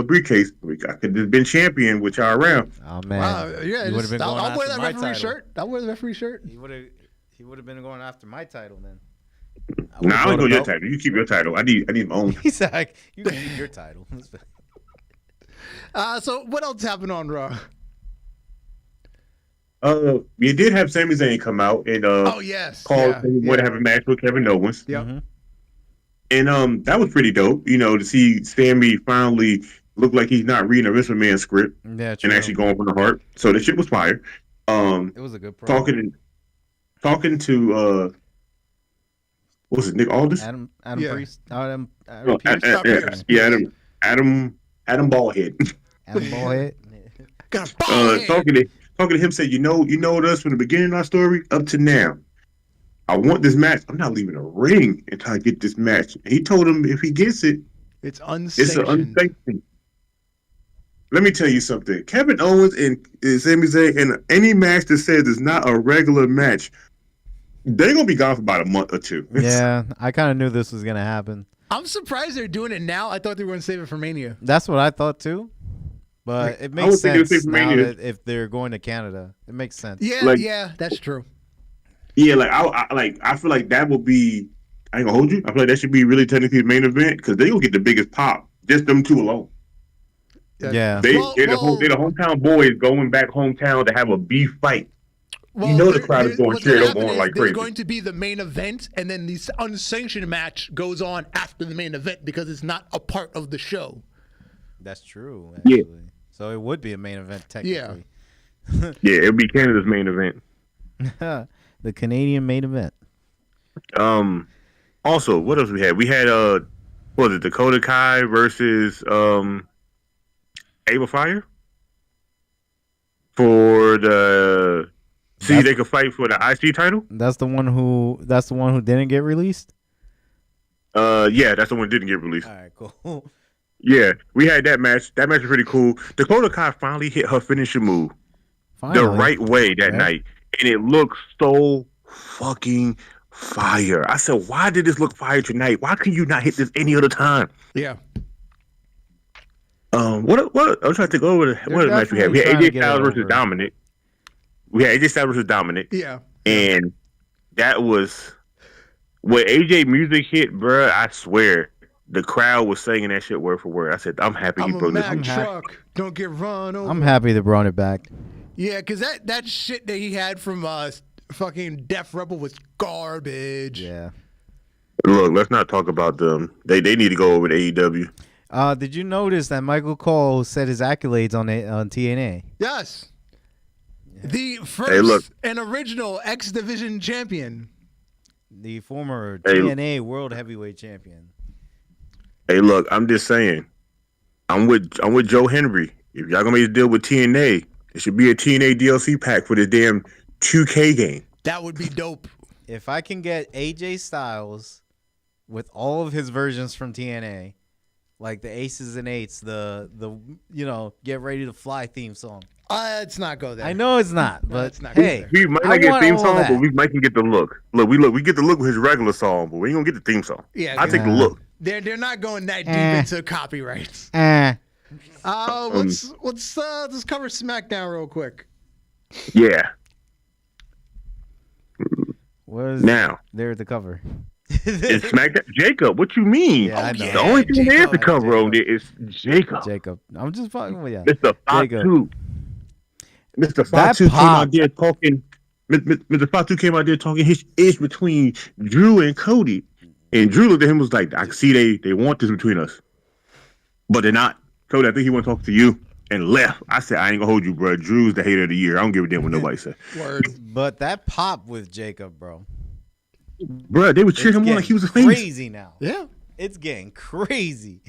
briefcase. I could just been champion with y'all around. Oh man, Wow, yeah, he would have been going I'll wear after that my referee title. shirt. I'll wear the referee shirt. He would have been going after my title then. Nah, I don't go your title. You keep your title. I need my own. He's like, you can keep your title. So what else happened on Raw? You did have Sami Zayn come out and Oh yes, called to have a match with Kevin Owens. Yeah. Mm-hmm. And that was pretty dope. To see Sami finally look like he's not reading a Vince McMahon script Yeah, and actually going from the heart. So the shit was fire. It was a good promo. Talking to what was it, Nick Aldis? Adam Yeah. Priest. Adam No, Pierce. Adam Ballhead. Adam Ballhead. Got a ball Talking to him, said, you know us from the beginning of our story up to now. I want this match. I'm not leaving a ring until I get this match. And he told him if he gets it, It's it's unsanctioned. an unsanctioned. Let me tell you something. Kevin Owens and Sami Zayn in any match that says it's not a regular match, they're gonna be gone for about a month or two. Yeah, I kind of knew this was gonna happen. I'm surprised they're doing it now. I thought they were going to save it for Mania. That's what I thought too. But it I makes was thinking sense the same now Mania. that if they're going to Canada. It makes sense. Yeah, Like- yeah, that's true. Yeah, I feel like that would be I ain't gonna hold you. I feel like that should be really technically the main event because they gonna get the biggest pop. Just them two alone. Yeah. They're the hometown boys going back hometown to have a beef fight. Well, you know the crowd is going straight up on like crazy. There's going to be the main event, and then the unsanctioned match goes on after the main event because it's not a part of the show. That's true, actually. Yeah. So it would be a main event, technically. Yeah, it'll be Canada's main event. The Canadian main event. Also, what else we had? We had what was it, Dakota Kai versus Ava Fire for the they could fight for the IC title. That's the one who didn't get released. Yeah, that's the one that didn't get released. All right, cool. Yeah, we had that match. That match was pretty cool. Dakota Kai finally hit her finishing move the right way that night, and it looked so fucking fire. I said, why did this look fire tonight? Why can you not hit this any other time? Yeah. What I'm trying to go over what other match we had. We had AJ Styles versus Dominic. Yeah. And that was when AJ music hit, bruh, I swear the crowd was singing that shit word for word. I said, I'm happy he brought this. I'm a Mack truck. Don't get run over. I'm happy they brought it back. Yeah, because that shit that he had from fucking Def Rebel was garbage. Yeah. Look, let's not talk about them. They need to go over to AEW. Did you notice that Michael Cole said his accolades on TNA? Yes. Yeah. The first and original X Division champion. The former TNA World Heavyweight Champion. Hey, look, I'm just saying. I'm with Joe Henry. If y'all gonna make a deal with TNA, it should be a TNA DLC pack for the damn 2K game. That would be dope. If I can get AJ Styles with all of his versions from TNA, like the Aces and Eights, the Get Ready to Fly theme song. Let's not go there. I know it's not, but it's not hey, we might not get theme song, but we might can get the look. We get the look with his regular song, but we ain't gonna get the theme song. Yeah, I take the look. They're not going that deep into copyrights. Let's cover SmackDown real quick. Yeah. Now they're at the cover. It's SmackDown. Jacob, what you mean? Yeah, I know. The only thing they have to cover on there is Jacob. I'm just fucking with you. Mr. Fatu. Mr. Fatu came out there talking. Mr. Fatu came out there talking his ish between Drew and Cody. And Drew looked at him and was like, I can see they want this between us. But they're not. Cody, I think he want to talk to you. And left. I said, I ain't gonna hold you, bro. Drew's the hater of the year. I don't give a damn what nobody said. Word. But that pop with Jacob, bro. Bro, they would cheer him on like he was a famous. Crazy now. Yeah. It's getting crazy.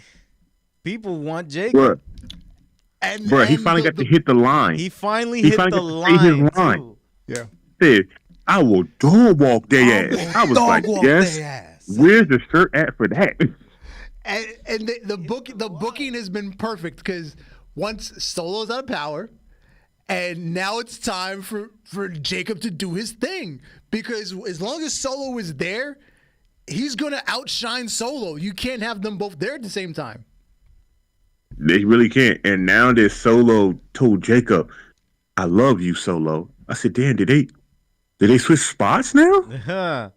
People want Jacob. Bro, he finally got to hit the line. He finally hit the line. Too. Yeah. Said, I will dog walk their ass. I was like, yes. Where's the shirt at for that? And the booking has been perfect because once Solo's out of power, and now it's time for Jacob to do his thing. Because as long as Solo is there, he's going to outshine Solo. You can't have them both there at the same time. They really can't. And now that Solo told Jacob, I love you, Solo. I said, damn, did they switch spots now?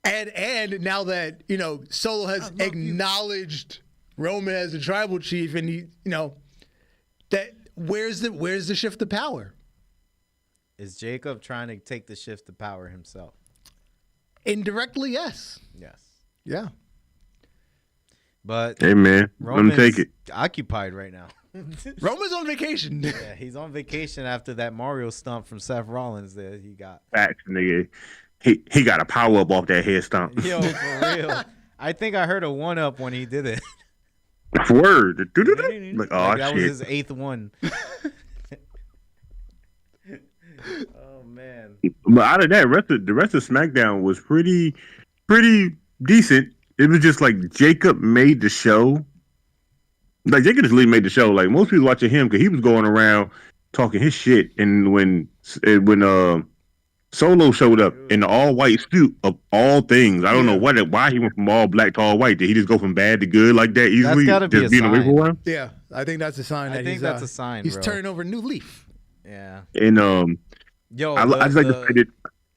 And now that, Solo has acknowledged Roman as the tribal chief, and he, that where's the shift of power? Is Jacob trying to take the shift of power himself? Indirectly, yes. Yes. Yeah. But hey man, let me take it. Occupied right now. Roman's on vacation. Yeah, he's on vacation after that Mario stump from Seth Rollins that he got. Facts, nigga. He got a power up off that head stomp. Yo, for real. I think I heard a 1-up when he did it. Word. Like, oh, that shit. was his 8th one. Oh man. But out of that, the rest of SmackDown was pretty decent. It was just like Jacob made the show. Like Jacob just really made the show. Like most people watching him because he was going around talking his shit. And when Solo showed up in the all white suit of all things, I don't know why he went from all black to all white. Did he just go from bad to good like that easily? That's gotta be just a being away sign. for a while? Yeah, I think that's a sign. That's a sign. He's bro. turning over a new leaf. Yeah. And Yo, I just like the fact that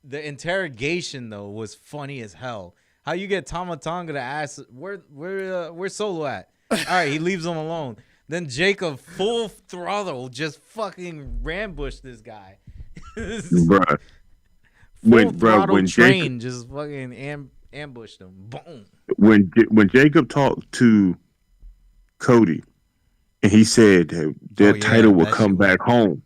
the interrogation though was funny as hell. How you get Tama Tonga to ask where's Solo at? All right, he leaves him alone. Then Jacob full throttle just fucking rambushed this guy. Bruh. Full throttle when train just fucking ambushed him. Boom. When Jacob talked to Cody and he said that their title will come back home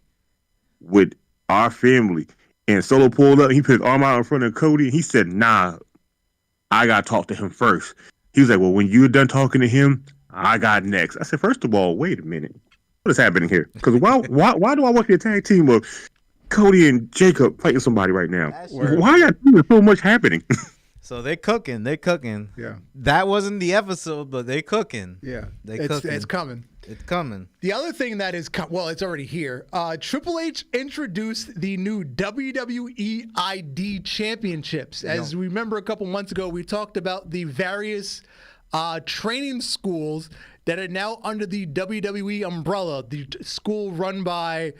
with our family, and Solo pulled up, he put his arm out in front of Cody, and he said, "Nah, I gotta talk to him first." He was like, "Well, when you're done talking to him, I got next." I said, "First of all, wait a minute, what is happening here? Because why do I want the tag team of Cody and Jacob fighting somebody right now? Why are there so much happening?" So they cooking. Yeah. That wasn't the episode, but they cooking. Yeah. Cooking. It's coming. It's coming. The other thing that is, it's already here. Triple H introduced the new WWE ID Championships. As we remember a couple months ago, we talked about the various training schools that are now under the WWE umbrella. The school run by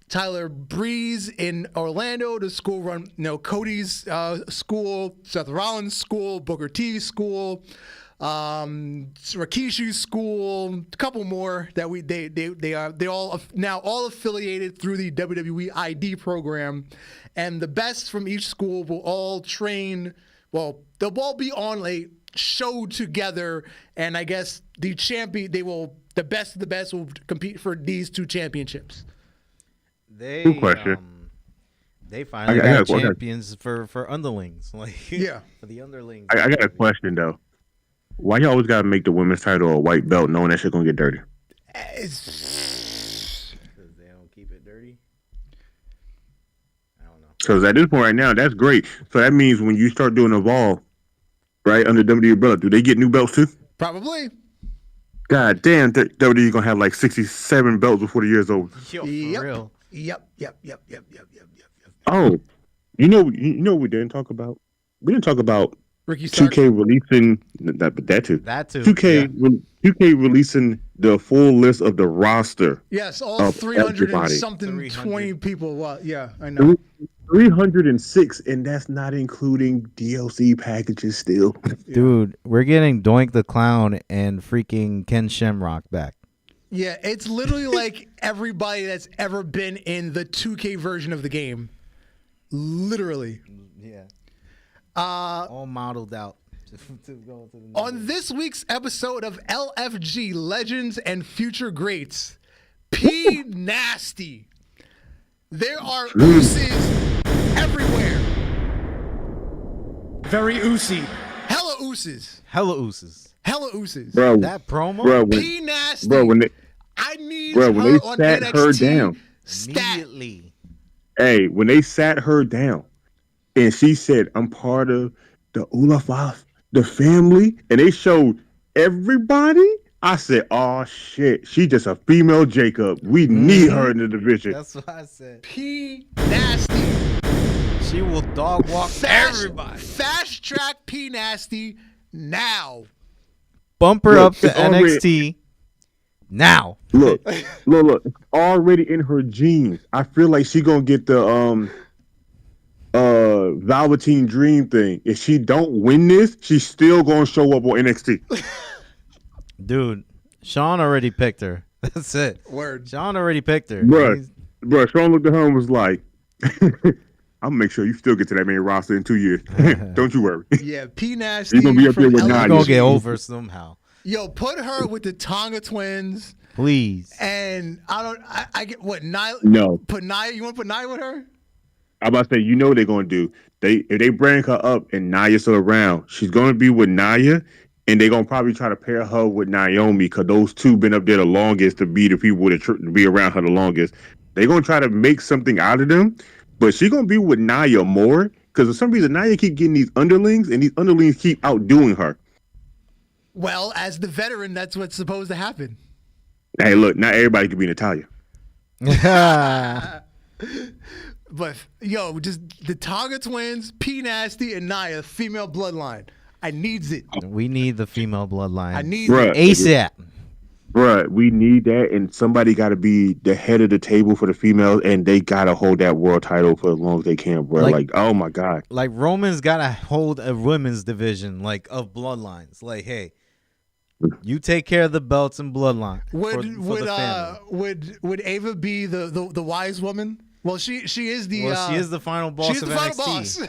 Tyler Breeze in Orlando, the school run, Cody's school, Seth Rollins' school, Booker T's school, Rikishi's school, a couple more that they all now all affiliated through the WWE ID program, and the best from each school will all train. Well, they'll all be on a show together, and I guess the best of the best will compete for these two championships. They question. They finally got champions for underlings, for the underlings. I got a question though. Why you always gotta make the women's title a white belt, knowing that shit gonna get dirty? Because they don't keep it dirty. I don't know. Because at this point right now, that's great. So that means when you start doing Evolve, right, under WWE umbrella, do they get new belts too? Probably. God damn, WWE gonna have like 67 belts before the year's over. Yo, for real. Yep. Oh, you know what we didn't talk about? We didn't talk about Ricky Starks. 2K releasing that too. 2K releasing the full list of the roster. Yes, all 300 and something 20 people. Well, yeah, I know. 306, and that's not including DLC packages still. Dude, we're getting Doink the Clown and freaking Ken Shamrock back. Yeah, it's literally like everybody that's ever been in the 2K version of the game. Literally. Yeah. All modeled out. On this week's episode of LFG Legends and Future Greats, P Nasty. There are ooses everywhere. Very oozy. Hella ooses. Hella ooses. Hella ooses. Bro, That promo? bro, P Nasty. when I need when her they on sat NXT her down. stat. Immediately. Hey, when they sat her down and she said, "I'm part of the Ulafaf, the family," and they showed everybody, I said, "Oh shit, she just a female Jacob. We need her in the division." That's what I said. P Nasty. She will dog walk everybody. Fast track P Nasty now. Bump her Look, up to it's already- NXT now. Look, it's already in her genes. I feel like she gonna get the Velveteen Dream thing. If she don't win this, she's still gonna show up on NXT. Dude, Sean already picked her. That's it. Word. Sean already picked her. Bruh, Sean looked at her and was like, "I'm gonna make sure you still get to that main roster in 2 years. Don't you worry." Yeah, P Nasty. You're gonna be up there with from Nadia. She's LFG. gonna get over somehow. Yo, put her with the Tonga twins, Please. and I get what Nia. No. Put Nia. You want to put Nia with her? I'm about to say, you know what they're gonna do. If they bring her up and Naya's still around, she's gonna be with Nia, and they're gonna probably try to pair her with Naomi because those two been up there the longest to be the people to be around her the longest. They're gonna try to make something out of them, but she's gonna be with Nia more because for some reason Nia keep getting these underlings, and these underlings keep outdoing her. Well, as the veteran, that's what's supposed to happen. Hey, look, not everybody can be Natalia. But yo, just the Tonga twins, P Nasty and Nia, female bloodline. I needs it. We need the female bloodline. I need Bruh. it. ASAP. Bruh, we need that, and somebody got to be the head of the table for the females, and they got to hold that world title for as long as they can, bro. Like, oh my god. Like Roman's gotta hold a women's division, like of bloodlines. Like, hey, you take care of the belts and bloodline. Would Ava be the wise woman? Well, she is the she is the final boss she's of the final NXT. boss.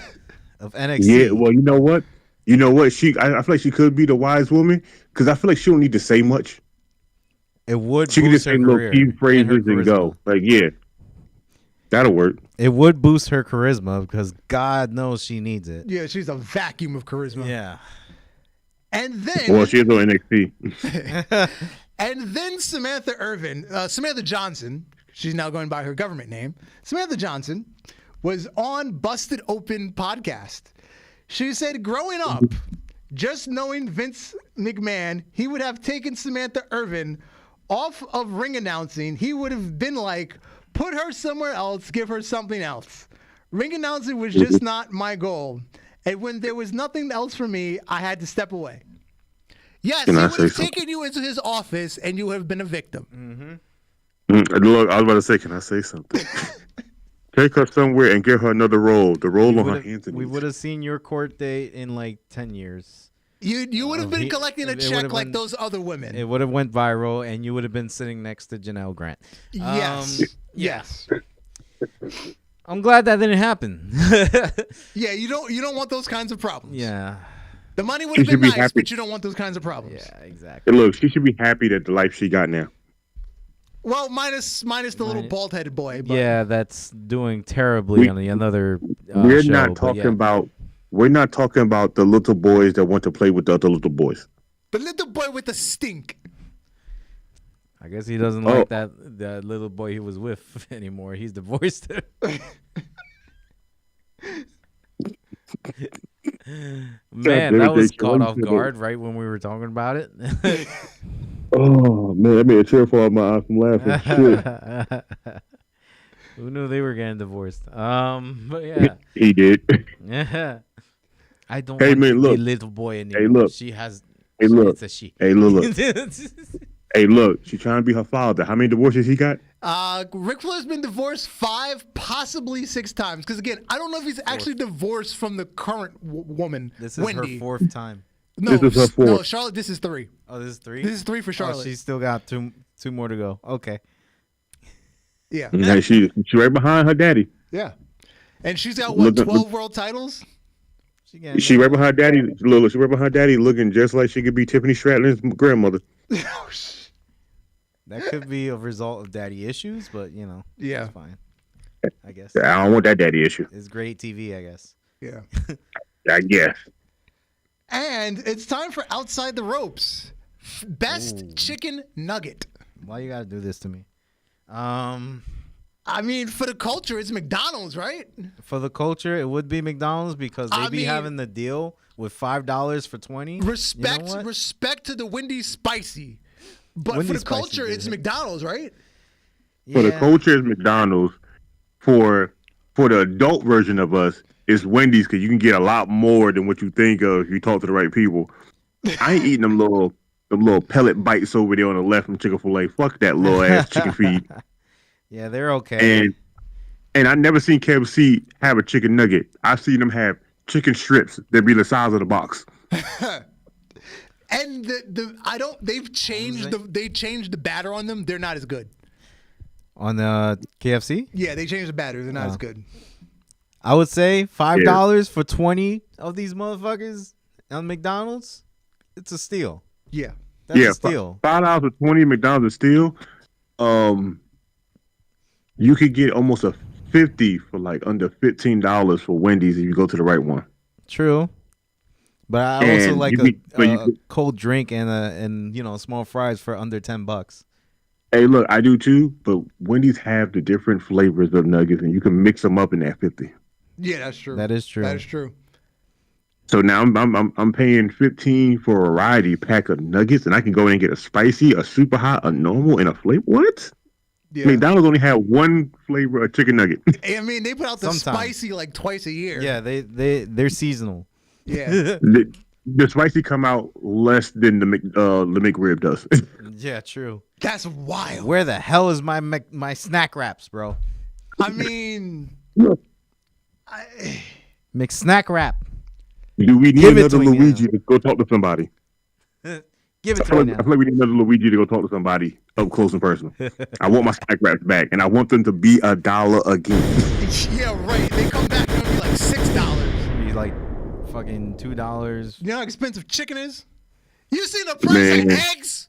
Of NXT. Yeah, well, you know what? I feel like she could be the wise woman because I feel like she don't need to say much. It would She could boost just her say little career key and phrases her and go. charisma. Like, yeah, that'll work. It would boost her charisma because God knows she needs it. Yeah, she's a vacuum of charisma. Yeah. And then Well, she is on NXT. And then Samantha Johnson, she's now going by her government name. Samantha Johnson was on Busted Open podcast. She said, growing up, just knowing Vince McMahon, he would have taken Samantha Irvin off of ring announcing. He would have been like, put her somewhere else, give her something else. Ring announcing was just not my goal. And when there was nothing else for me, I had to step away. Yes, he would have taken you into his office and you would have been a victim. Look, I was about to say, can I say something? Take her somewhere and give her another role. The role on her hands. We would have seen your court date in like 10 years. You would have been collecting a check like those other women. It would have went viral, and you would have been sitting next to Janelle Grant. Yes. Yes. I'm glad that didn't happen. Yeah, you don't want those kinds of problems. Yeah. The money would have been nice, but you don't want those kinds of problems. Yeah, exactly. And look, she should be happy that the life she got now. Well, minus the little bald-headed boy. But. Yeah, that's doing terribly on another We're show, not talking about. We're not talking about the little boys that want to play with the other little boys. The little boy with the stink. I guess he doesn't like that little boy he was with anymore. He's divorced. Man, that was caught off guard right when we were talking about it. Oh man, that made a tear fall out my eye from laughing. Shit. Who knew they were getting divorced? But yeah, he did. Yeah, I don't. Hey want man, to look. be little boy anymore. Hey look. She has. Hey look. It's a she. Hey look. Hey look. She's trying to be her father. How many divorces he got? Ric Flair's been divorced 5, possibly 6 times. Because again, I don't know if he's actually divorced from the current woman. This is Wendy. her 4th time. No, This is her 4th. No, Charlotte. This is 3. Oh, this is 3. This is 3 for Charlotte. Oh, she's still got two more to go. Okay. Yeah. Yeah, she right behind her daddy. Yeah. And she's got what, 12 world titles? She right behind daddy. Look, she right behind daddy, looking just like she could be Tiffany Stratton's grandmother. That could be a result of daddy issues, but Yeah. it's fine. I guess. I don't want that daddy issue. It's great TV, I guess. Yeah. I guess. And it's time for Outside the Ropes. Best chicken nugget. Why you gotta do this to me? I mean, for the culture, it's McDonald's, right? For the culture, it would be McDonald's because they be having the deal with $5 for 20. Respect to the Wendy's Spicy. But Wendy's for the culture, Spicy, it's McDonald's, right? Yeah. For the culture, it's McDonald's. For the adult version of us, it's Wendy's because you can get a lot more than what you think of if you talk to the right people. I ain't eating them little pellet bites over there on the left from Chick-fil-A. Fuck that little ass chicken feed. Yeah, they're okay. And I never seen KFC have a chicken nugget. I've seen them have chicken strips that be the size of the box. And they've changed the batter on them. They're not as good. On the KFC? Yeah, they changed the batter. They're not as good. I would say $5 for 20 of these motherfuckers on McDonald's. It's a steal. Yeah. That's a steal. $5 for 20 McDonald's is steal. You could get almost a 50 for like under $15 for Wendy's if you go to the right one. True. But I also like a cold drink and small fries for under $10. Hey, look, I do too, but Wendy's have the different flavors of nuggets, and you can mix them up in that 50. Yeah, that's true. That is true. That is true. So now I'm paying $15 for a variety pack of nuggets, and I can go in and get a spicy, a super hot, a normal, and a flavor. What? Yeah. McDonald's only had one flavor of chicken nugget. I mean, they put out the spicy like twice a year. Yeah, they're seasonal. Yeah. The spicy come out less than the McRib does. Yeah, true. That's wild. Where the hell is my snack wraps, bro? I mean, McSnack wrap. Do we need Give it another to me Luigi to go talk to somebody? Give it I to feel me like now. we need another Luigi to go talk to somebody up close and personal. I want my snack wraps back, and I want them to be $1 again. yeah, right. They come back and it'll be like $6. Be like fucking $2. You know how expensive chicken is? You seen the price Man. of eggs?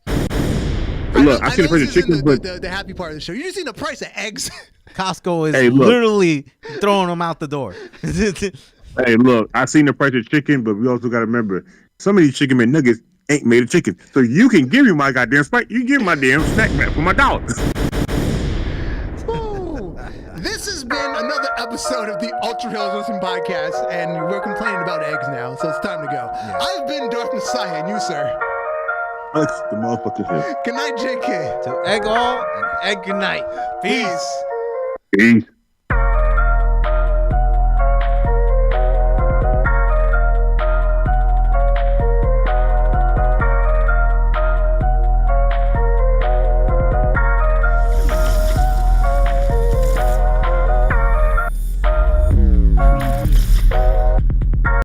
Look, I I see the know price this of chicken, isn't but the happy part of the show. You just seen the price of eggs? Costco is Hey, look. literally throwing them out the door. hey, look, I seen the price of chicken, but we also got to remember some of these chicken McNuggets ain't made of chicken. So you can give me my goddamn spike. You give me my damn snack wrap for my $1. Woo. This has been another episode of the Ultra Heelz Wrestling Podcast, and we're complaining about eggs now, so it's time to go. Yeah. I've been Darth Messiah, and you, sir. Alex, the motherfucking thing. Good night, JK. To egg all and egg good night. Peace. Peace.